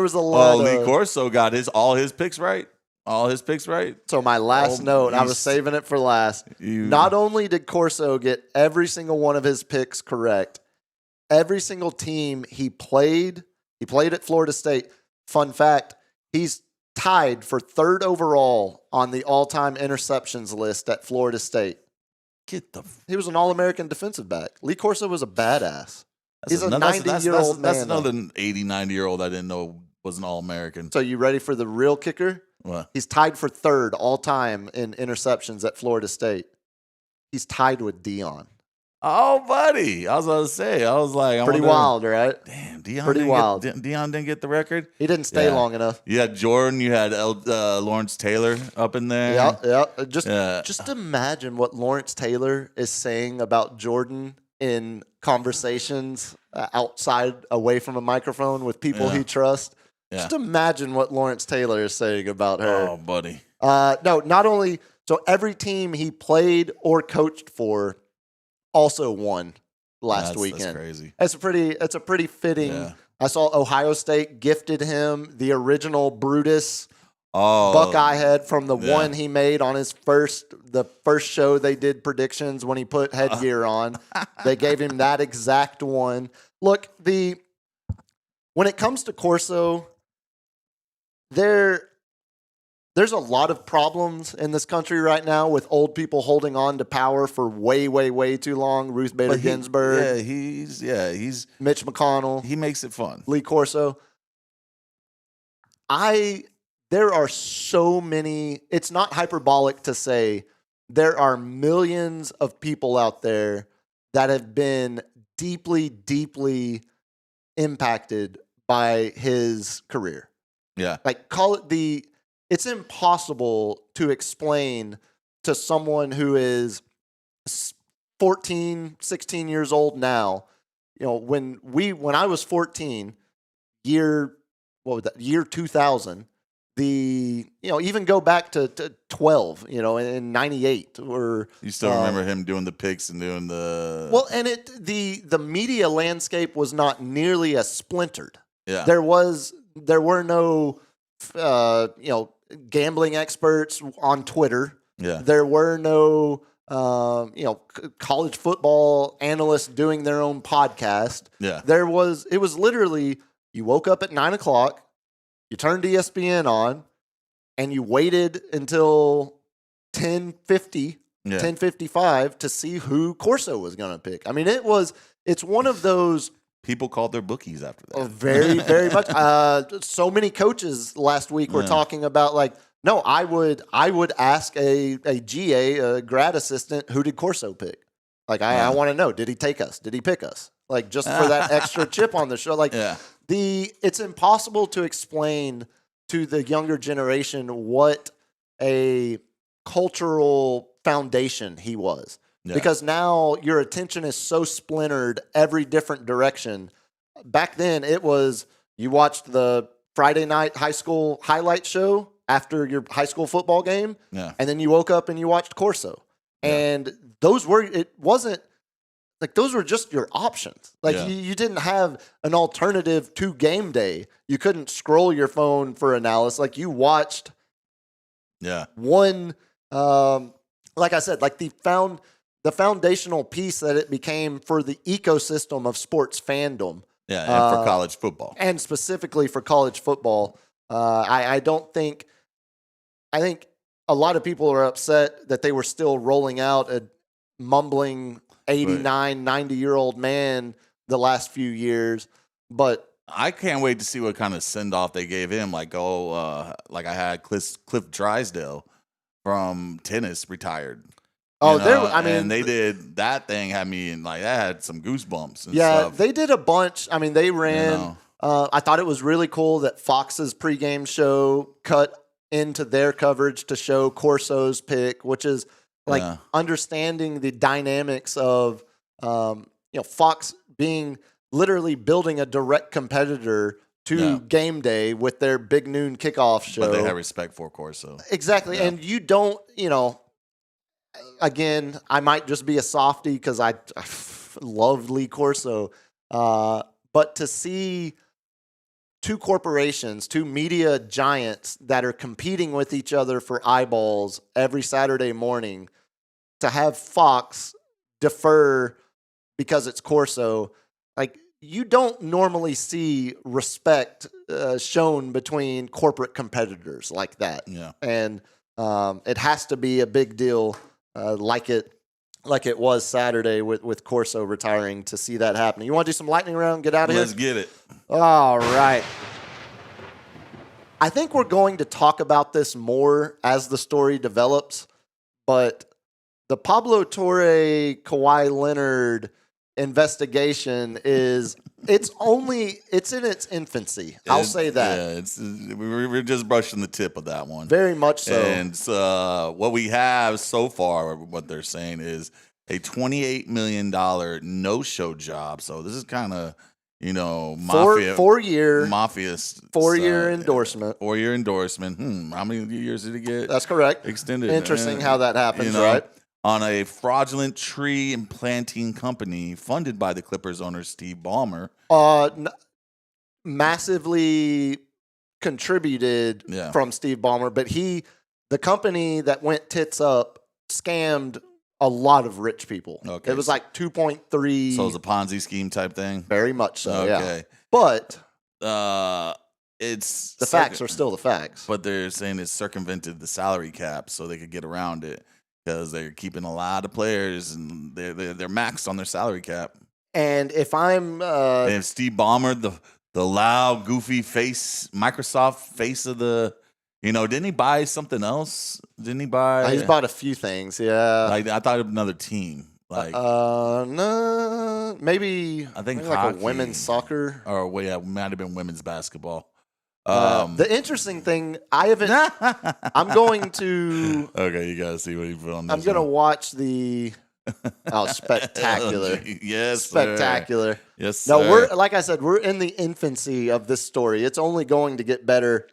was a lot. Lee Corso got all his picks right. All his picks right. So my last note, I was saving it for last. Not only did Corso get every single one of his picks correct, every single team he played at Florida State. Fun fact, he's tied for 3rd overall on the all-time interceptions list at Florida State. He was an All-American defensive back. Lee Corso was a badass. He's a 90-year-old man. That's another 80, 90-year-old I didn't know was an All-American. So you ready for the real kicker? What? He's tied for 3rd all-time in interceptions at Florida State. He's tied with Dion. Oh, buddy. I was about to say. I was like, pretty wild, right? Damn, Dion. Pretty wild. Dion didn't get the record. He didn't stay long enough. You had Jordan. You had Lawrence Taylor up in there. Yeah. Just imagine what Lawrence Taylor is saying about Jordan in conversations outside, away from a microphone with people he trusts. Yeah. Just imagine what Lawrence Taylor is saying about her. Oh, buddy. No, not only so every team he played or coached for also won last weekend. That's crazy. It's a pretty fitting. Yeah. I saw Ohio State gifted him the original Brutus Oh, Buckeye head from the one he made on his first show they did predictions when he put headgear on. They gave him that exact one. Look, when it comes to Corso, there's a lot of problems in this country right now with old people holding on to power for way, way, way too long. Ruth Bader Ginsburg. Yeah, he's Mitch McConnell. He makes it fun. Lee Corso. There are so many, it's not hyperbolic to say there are millions of people out there that have been deeply, deeply impacted by his career. Yeah. Like, it's impossible to explain to someone who is 14, 16 years old now. You know, when I was 14, year 2000, even go back to 12, in 98 or you still remember him doing the picks and doing the and the media landscape was not nearly as splintered. Yeah. There were no gambling experts on Twitter. Yeah. There were no college football analysts doing their own podcast. Yeah. It was literally, you woke up at 9:00, you turned ESPN on, and you waited until 10:50, 10:55 to see who Corso was going to pick. I mean, it's one of those. People called their bookies after that. Very, very much. So many coaches last week were talking about no, I would ask a GA, a grad assistant, who did Corso pick? I want to know, did he take us? Did he pick us? Just for that extra chip on the show. It's impossible to explain to the younger generation what a cultural foundation he was. Yeah. Because now your attention is so splintered every different direction. Back then, it was you watched the Friday night high school highlight show after your high school football game, and then you woke up and you watched Corso. Yeah. And those were just your options. You didn't have an alternative to game day. You couldn't scroll your phone for analysis. You watched one, like I said, the foundational piece that it became for the ecosystem of sports fandom. Yeah, and for college football. And specifically for college football. I think a lot of people are upset that they were still rolling out a mumbling 89, 90-year-old man the last few years. But I can't wait to see what kind of send-off they gave him. I had Cliff Drysdale from tennis retired. And they did that thing. Had me that had some goosebumps. And stuff. They did a bunch. I mean, they ran. I thought it was really cool that Fox's pregame show cut into their coverage to show Corso's pick, which is understanding the dynamics of Fox being literally building a direct competitor to game day with their big noon kickoff show. But they have respect for Corso. Exactly, and you don't. Again, I might just be a softie because I love Lee Corso. But to see two corporations, two media giants that are competing with each other for eyeballs every Saturday morning, to have Fox defer because it's Corso, you don't normally see respect shown between corporate competitors like that. Yeah. And it has to be a big deal. Like it was Saturday with Corso retiring, to see that happening. You want to do some lightning round? Get out of here? Let's get it. All right. I think we're going to talk about this more as the story develops, but the Pablo Torre, Kawhi Leonard investigation it's in its infancy. I'll say that. Yeah, we're just brushing the tip of that one. Very much so. And what we have so far, what they're saying is a $28 million no-show job. So this is kind of, mafia. 4-year Mafia. 4-year endorsement. 4-year endorsement. How many years did he get? That's correct. Extended. Interesting how that happens, right? On a fraudulent tree implanting company funded by the Clippers owner Steve Ballmer. Massively contributed from Steve Ballmer, but the company that went tits up scammed a lot of rich people. Okay. It was like 2.3. So it was a Ponzi scheme type thing? Very much so, okay. yeah. But it's the facts are still the facts. But they're saying it circumvented the salary cap so they could get around it because they're keeping a lot of players and they're maxed on their salary cap. And if I'm and if Steve Ballmer, the loud, goofy face, Microsoft face of the, didn't he buy something else? Didn't he buy? He's bought a few things, yeah. Like I thought of another team. Like no, maybe I think maybe like a women's soccer, or might have been women's basketball. The interesting thing, I haven't. I'm going to. Okay, you gotta see what he put on this. I'm gonna watch the. Oh, spectacular! Yes, spectacular. Sir. Yes, no, sir. we're in the infancy of this story. It's only going to get better.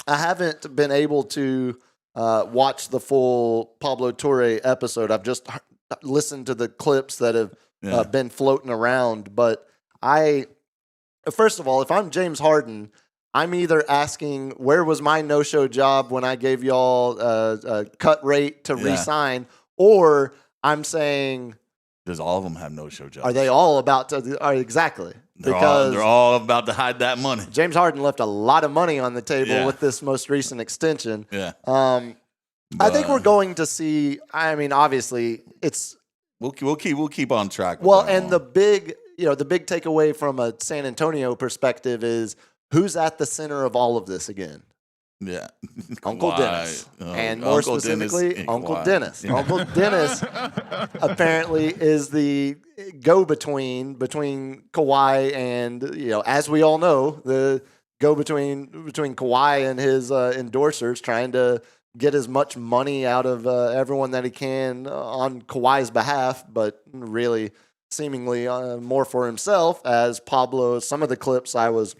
I haven't been able to watch the full Pablo Torre episode. I've just listened to the clips that have been floating around. But first of all, if I'm James Harden, I'm either asking where was my no-show job when I gave y'all a cut rate to re-sign, or I'm saying, does all of them have no-show jobs? Are they all about to? Exactly. They're all about to hide that money. James Harden left a lot of money on the table with this most recent extension. Yeah. I think we're going to see. I mean, obviously, it's we'll keep on track. Well, and the big takeaway from a San Antonio perspective is who's at the center of all of this again. Yeah, Uncle Dennis, and more specifically, Uncle Dennis. Uncle Dennis apparently is the go-between between Kawhi and, as we all know, the go-between between Kawhi and his endorsers, trying to get as much money out of everyone that he can on Kawhi's behalf, but really seemingly more for himself. As Pablo, some of the clips I was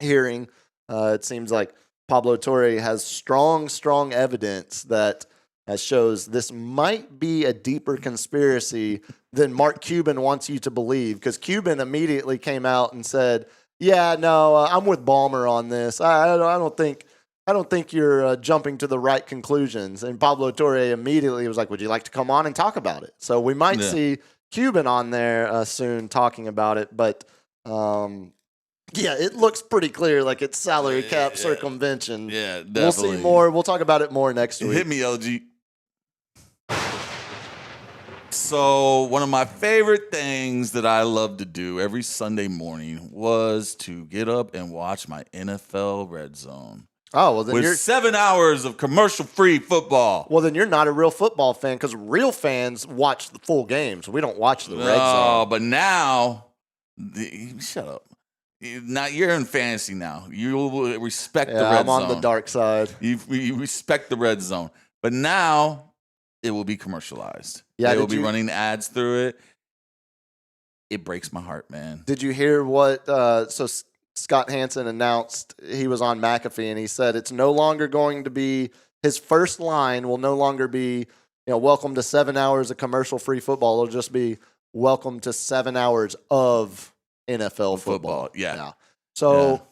hearing, it seems like Pablo Torre has strong evidence that shows this might be a deeper conspiracy than Mark Cuban wants you to believe. Because Cuban immediately came out and said, "Yeah, no, I'm with Ballmer on this. I don't think you're jumping to the right conclusions." And Pablo Torre immediately was like, "Would you like to come on and talk about it?" So we might see Cuban on there soon talking about it, but. Yeah, it looks pretty clear like it's salary cap circumvention. Yeah, definitely. We'll see more. We'll talk about it more next week. Hit me, LG. So one of my favorite things that I love to do every Sunday morning was to get up and watch my NFL Red Zone. Oh, well, then with 7 hours of commercial-free football. Well, then you're not a real football fan because real fans watch the full games. We don't watch the Red Zone. Oh, but now, shut up. Now you're in fantasy now. You respect the red zone. I'm on the dark side. You respect the red zone, but now it will be commercialized. Yeah, they will be running ads through it. It breaks my heart, man. Did you hear what? So Scott Hansen announced he was on McAfee, and he said it's no longer going to be his first line. Will no longer be, welcome to 7 hours of commercial-free football. It'll just be welcome to 7 hours of NFL football. Yeah. So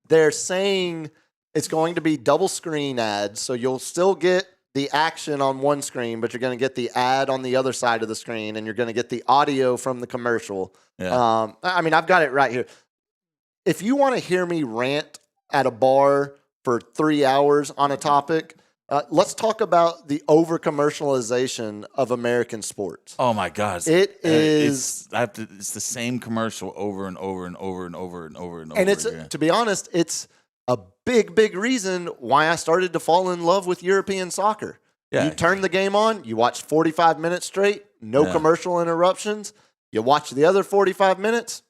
they're saying it's going to be double screen ads. So you'll still get the action on one screen, but you're going to get the ad on the other side of the screen, and you're going to get the audio from the commercial. Yeah. I mean, I've got it right here. If you want to hear me rant at a bar for 3 hours on a topic, let's talk about the over-commercialization of American sports. Oh, my God. It is... It's the same commercial over and over and over and over and over and over and it's again. To be honest, it's a big reason why I started to fall in love with European soccer. Yeah. You turn the game on, you watch 45 minutes straight, no commercial interruptions. You watch the other 45 minutes,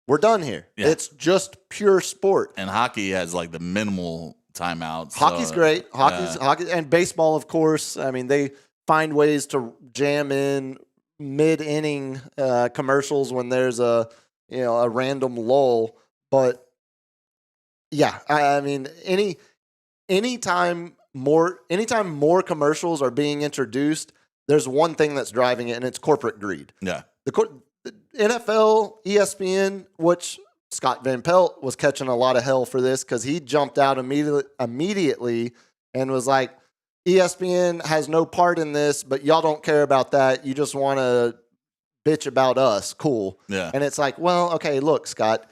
we're done here. Yeah. It's just pure sport. And hockey has like the minimal timeouts. Hockey's great. Hockey and baseball, of course. I mean, they find ways to jam in mid-inning commercials when there's a random lull. But yeah, I mean, anytime more commercials are being introduced, there's one thing that's driving it, and it's corporate greed. Yeah. The NFL, ESPN, which Scott Van Pelt was catching a lot of hell for this because he jumped out immediately and was like, ESPN has no part in this, but y'all don't care about that. You just want to bitch about us. Cool. Yeah. And it's like, well, okay, look, Scott,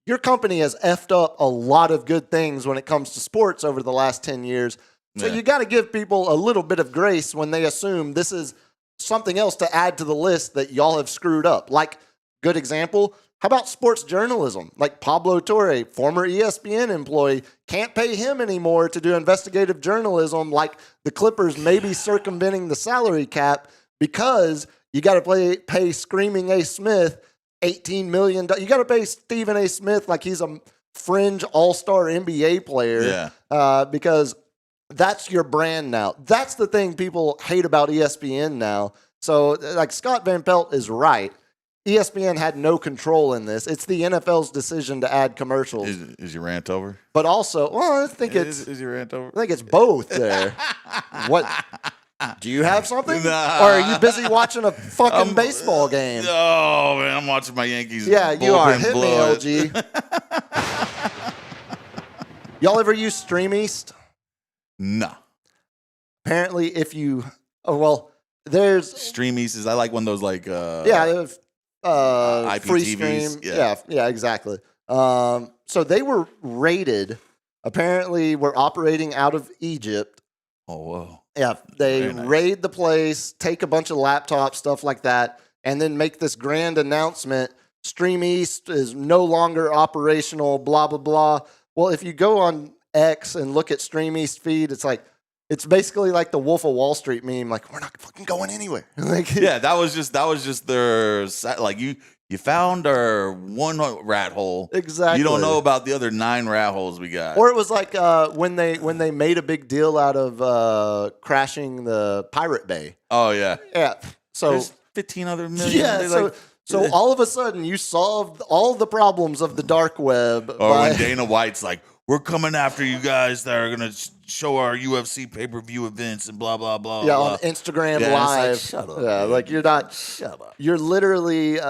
your company has effed up a lot of good things when it comes to sports over the last 10 years. So you got to give people a little bit of grace when they assume this is something else to add to the list that y'all have screwed up. Like, good example, how about sports journalism? Like Pablo Torre, former ESPN employee, can't pay him anymore to do investigative journalism like the Clippers may be circumventing the salary cap because you got to pay Screaming A. Smith $18 million. You got to pay Stephen A. Smith like he's a fringe all-star NBA player because that's your brand now. That's the thing people hate about ESPN now. So, like, Scott Van Pelt is right. ESPN had no control in this. It's the NFL's decision to add commercials. Is your rant over? But also, well, I think is your rant over? I think it's both there. What? Do you have something? Nah. Or are you busy watching a fucking baseball game? Oh, man, I'm watching my Yankees. Yeah, you are. Hit blood. me, LG. Y'all ever use Stream East? No. Apparently, there's Stream East is I like one of those like free stream. Yeah, exactly. So they were raided. Apparently, we're operating out of Egypt. Oh, whoa. Yeah, they raid the place, take a bunch of laptops, stuff like that, and then make this grand announcement. Stream East is no longer operational, blah, blah, blah. Well, if you go on X and look at Stream East feed, it's basically like the Wolf of Wall Street meme, like, we're not fucking going anywhere. Like, yeah, that was just their, like, you found our one rat hole. Exactly. You don't know about the other 9 rat holes we got. Or it was like when they made a big deal out of crashing the Pirate Bay. Oh, yeah. Yeah. So there's 15 other million. Yeah. So all of a sudden you solved all the problems of the dark web. Or when Dana White's like, we're coming after you guys that are going to show our UFC pay-per-view events and blah, blah, blah. Yeah, blah. on Instagram Live. Like, shut up. Yeah, dude. like you're not. Shut up. You're literally,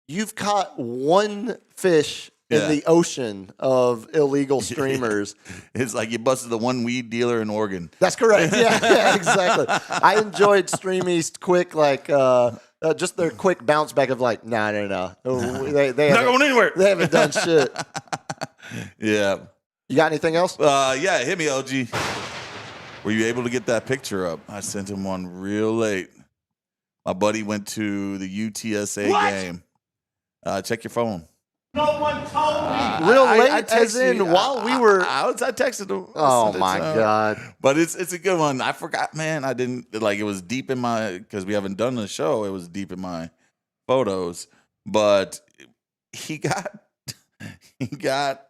you've caught one fish in the ocean of illegal streamers. It's like you busted the one weed dealer in Oregon. That's correct. Yeah, exactly. I enjoyed Stream East quick, like, just their quick bounce back of like, no. They not going anywhere. They haven't done shit. Yeah. You got anything else? Yeah, hit me, LG. Were you able to get that picture up? I sent him one real late. My buddy went to the UTSA game. Check your phone. No one told me. Real late, I as in you. while we were. I texted him. Oh my god! But it's a good one. I forgot, man. I didn't like. It was deep in my because we haven't done the show. It was deep in my photos. But he got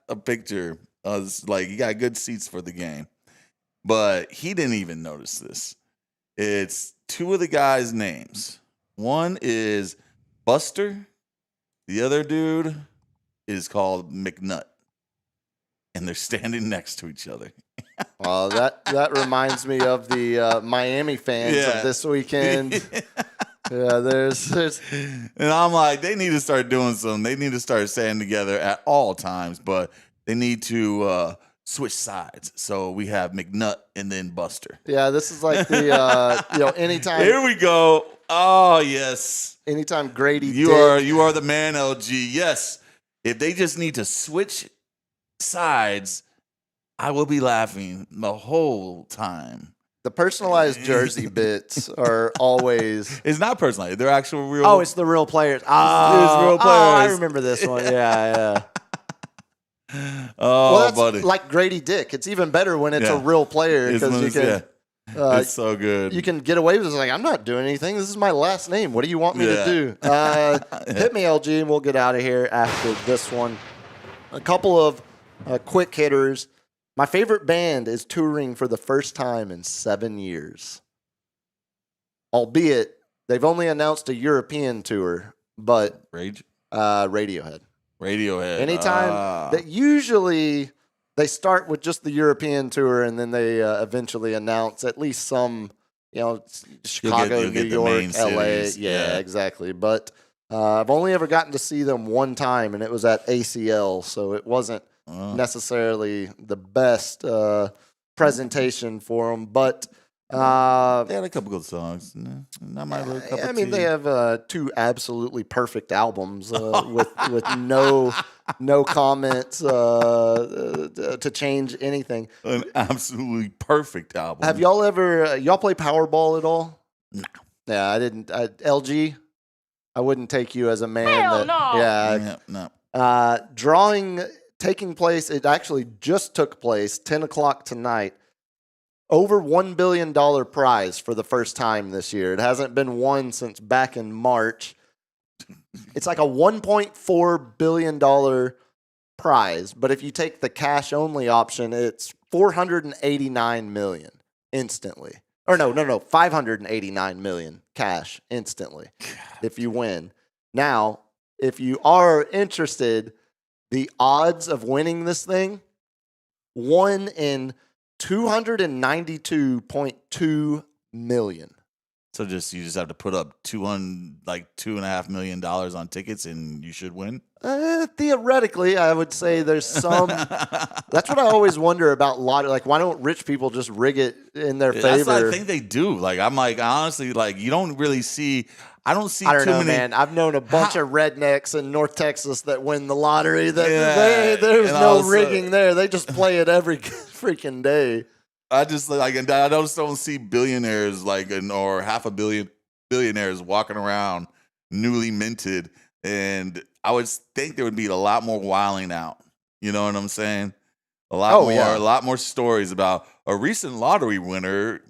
a picture. Like he got good seats for the game, but he didn't even notice this. It's 2 of the guys' names. One is Buster. The other dude is called McNutt, and they're standing next to each other. Well, that reminds me of the Miami fans of this weekend. Yeah, there's, and I'm like, they need to start doing something. They need to start standing together at all times, but they need to switch sides. So we have McNutt and then Buster. Yeah, this is like the anytime. Here we go. Oh yes. Anytime Grady, you are the man, LG. Yes. If they just need to switch sides, I will be laughing the whole time. The personalized jersey bits are always. It's not personalized. They're actual real. Oh, it's the real players. It's real players. I remember this one. Yeah. Oh, well, buddy. Like Grady Dick. It's even better when it's a real player because you can. It's so good. You can get away with it. Like, I'm not doing anything. This is my last name. What do you want me to do? Hit me, LG, and we'll get out of here after this one. A couple of quick hitters. My favorite band is touring for the first time in 7 years. albeit they've only announced a European tour, but Rage? Radiohead. Anytime that usually they start with just the European tour and then they eventually announce at least some, Chicago, you'll New get the York, main LA. cities. Yeah, exactly. But I've only ever gotten to see them one time, and it was at ACL, so it wasn't necessarily the best presentation for them. But they had a couple good songs. Not my cup of tea. they have 2 absolutely perfect albums with no comments to change anything. An absolutely perfect album. Have y'all ever y'all play Powerball at all? No. Yeah, I didn't. LG, I wouldn't take you as a man. Hell no. Yeah, No. Drawing taking place. It actually just took place 10 o'clock tonight. Over $1 billion prize for the first time this year. It hasn't been won since back in March. It's like a $1.4 billion prize, but if you take the cash only option, it's $489 million instantly. Or no, $589 million cash instantly if you win. Now, if you are interested, the odds of winning this thing, 1 in 292.2 million. So you just have to put up $2.5 million on tickets and you should win. Theoretically, I would say there's some. That's what I always wonder about lottery. Like, why don't rich people just rig it in their favor? That's what I think they do. Like, I'm like, honestly, like, you don't really see. I don't see. I don't too know, many, man. I've known a bunch of rednecks in North Texas that win the lottery. There's and no rigging there. They just play it every freaking day. I just don't see billionaires or half a billion billionaires walking around newly minted, and I would think there would be a lot more wilding out. You know what I'm saying? A lot more stories about a recent lottery winner.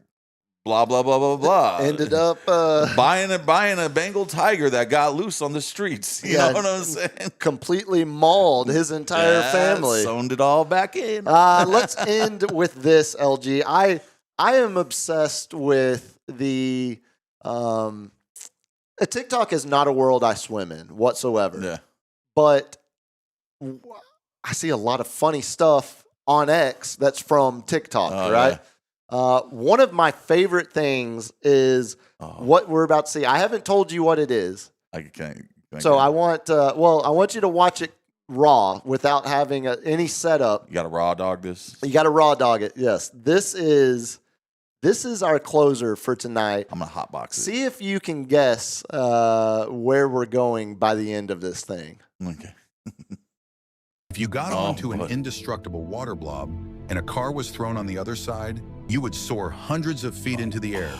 Blah blah blah blah blah. Ended up buying a Bengal tiger that got loose on the streets. You know what I'm saying? Completely mauled his entire family. Sewned it all back in. Let's end with this, LG. I am obsessed with the TikTok is not a world I swim in whatsoever. Yeah. But I see a lot of funny stuff on X that's from TikTok, right? Yeah. One of my favorite things is what we're about to see. I haven't told you what it is. I want you to watch it raw without having any setup. You got to raw dog this? You got to raw dog it. Yes. This is our closer for tonight. I'm going to hotbox it. See if you can guess where we're going by the end of this thing. Okay. If you got onto an indestructible water blob and a car was thrown on the other side, you would soar hundreds of feet into the air.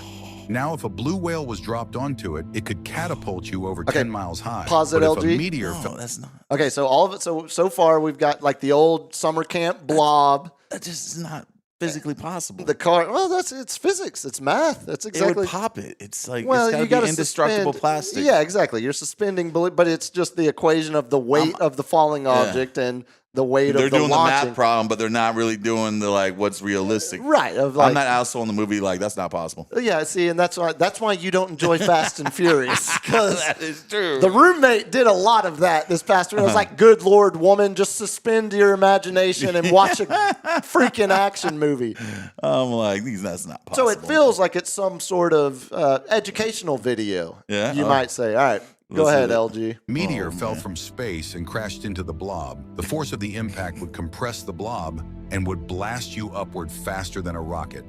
Now, if a blue whale was dropped onto it, it could catapult you over 10 miles high. Pause it, but LG. if a meteor that's not. Okay, so all of it. So far, we've got like the old summer camp blob. That just is not physically possible. The car. Well, it's physics. It's math. That's exactly. It would pop it. It's like well, it's you got got to be indestructible plastic. Yeah, exactly. You're suspending, but it's just the equation of the weight of the falling object and the weight of the launching. They're doing the math problem, but they're not really doing the what's realistic. Right. I'm not also in the movie that's not possible. Yeah, see, and that's why you don't enjoy Fast and Furious, because that is true. The roommate did a lot of that this past week. I was like, good Lord, woman, just suspend your imagination and watch a freaking action movie. I'm like, that's not possible. So it feels like it's some sort of educational video, you might say. All right. Go ahead, LG. Meteor fell from space and crashed into the blob. The force of the impact would compress the blob and would blast you upward faster than a rocket.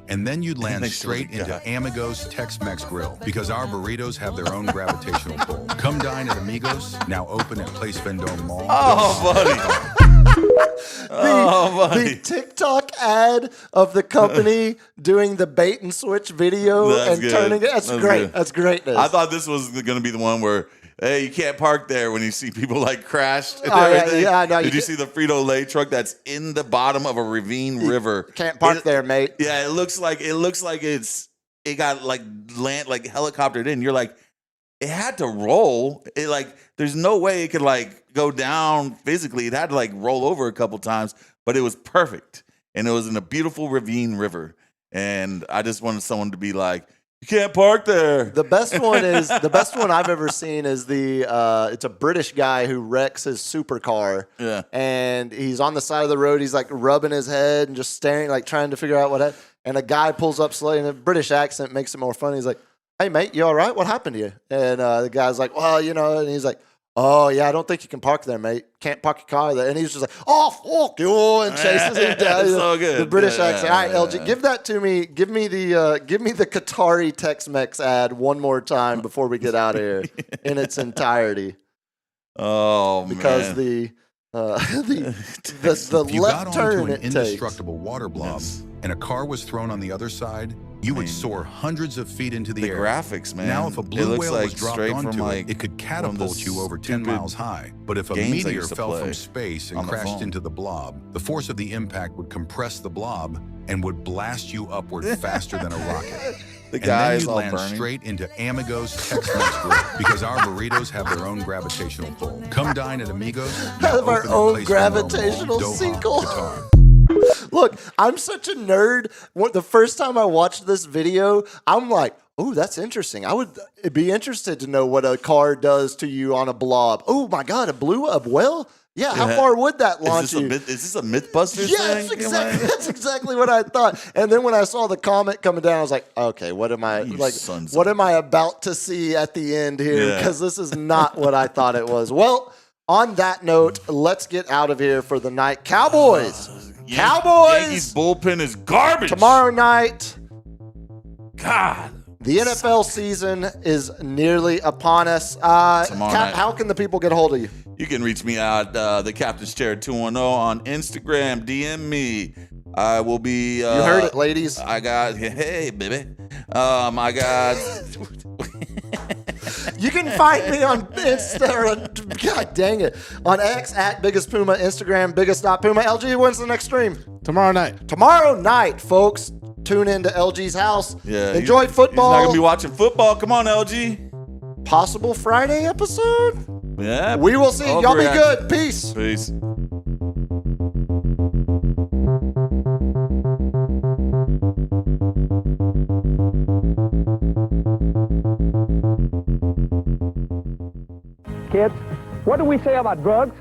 And then you'd land straight into Amigos Tex-Mex Grill, because our burritos have their own gravitational pull. Come dine at Amigos, now open at Place Vendome Mall. Oh, buddy. The TikTok ad of the company doing the bait and switch video turning it. That's great. Good. That's greatness. I thought this was going to be the one where, hey, you can't park there when you see people crashed and everything. No, Did you see the Frito-Lay truck that's in the bottom of a ravine river? Can't park there, mate. Yeah, it looks like it got helicoptered in. You're like, it had to roll. There's no way it could go down physically. It had to roll over a couple times, but it was perfect. And it was in a beautiful ravine river. And I just wanted someone to be like, You can't park there. The best one I've ever seen is it's a British guy who wrecks his supercar. Yeah. And he's on the side of the road. He's like rubbing his head and just staring, like trying to figure out what happened. And a guy pulls up slowly, and the British accent makes it more funny. He's like, "Hey, mate, you all right? What happened to you?" And the guy's like, "Well, and he's like, "Oh, yeah, I don't think you can park there, mate. Can't park your car there." And he's just like, "Oh, fuck you," and chases him down. It's so good. The British accent. All right, LG, give that to me. Give me the Qatari Tex-Mex ad one more time before we get out of here in its entirety. Oh, because man. the If you left got turn onto an it takes. indestructible water blob and a car was thrown on the other side, you would soar hundreds of feet into the air. Graphics, man. Now, if a It blue looks whale like was dropped straight from, onto like, it could one of catapult the you over 10 stupid miles high. But if a games I meteor used to fell play from space on and the crashed phone. into the blob, the force of the impact would compress the blob and would blast you upward faster than a rocket. The And guy's then you'd all land burning. straight into Amigos Tex-Mex Grill because our burritos have their own gravitational pull. Come dine at Amigos. Have our own gravitational single. Look, I'm such a nerd. The first time I watched this video, I'm like, "Oh, that's interesting. I would be interested to know what a car does to you on a blob. Oh my God, a whale? Yeah, how far would that launch you?" Is this a Mythbusters Yes, thing? exactly. That's exactly what I thought. And then when I saw the comment coming down, I was like, "Okay, what am I about to see at the end here? Yeah. Because this is not what I thought it was." Well, on that note, let's get out of here for the night. Cowboys. Yankees bullpen is garbage. Tomorrow night. God. The NFL season is nearly upon us. Cap, night. how can the people get a hold of you? You can reach me at the Captain's Chair 210 on Instagram. DM me. I will be. You heard it, ladies. I got. Hey, baby. I got. You can find me on Insta. God dang it. On X at Biggest Puma, Instagram biggest.puma. LG, when's the next stream? Tomorrow night. Tomorrow night, folks. Tune in to LG's house. Yeah. Enjoy football. He's not gonna be watching football. Come on, LG. Possible Friday episode. Yeah. We will see. Y'all be good. Peace. Peace. Kids, what do we say about drugs?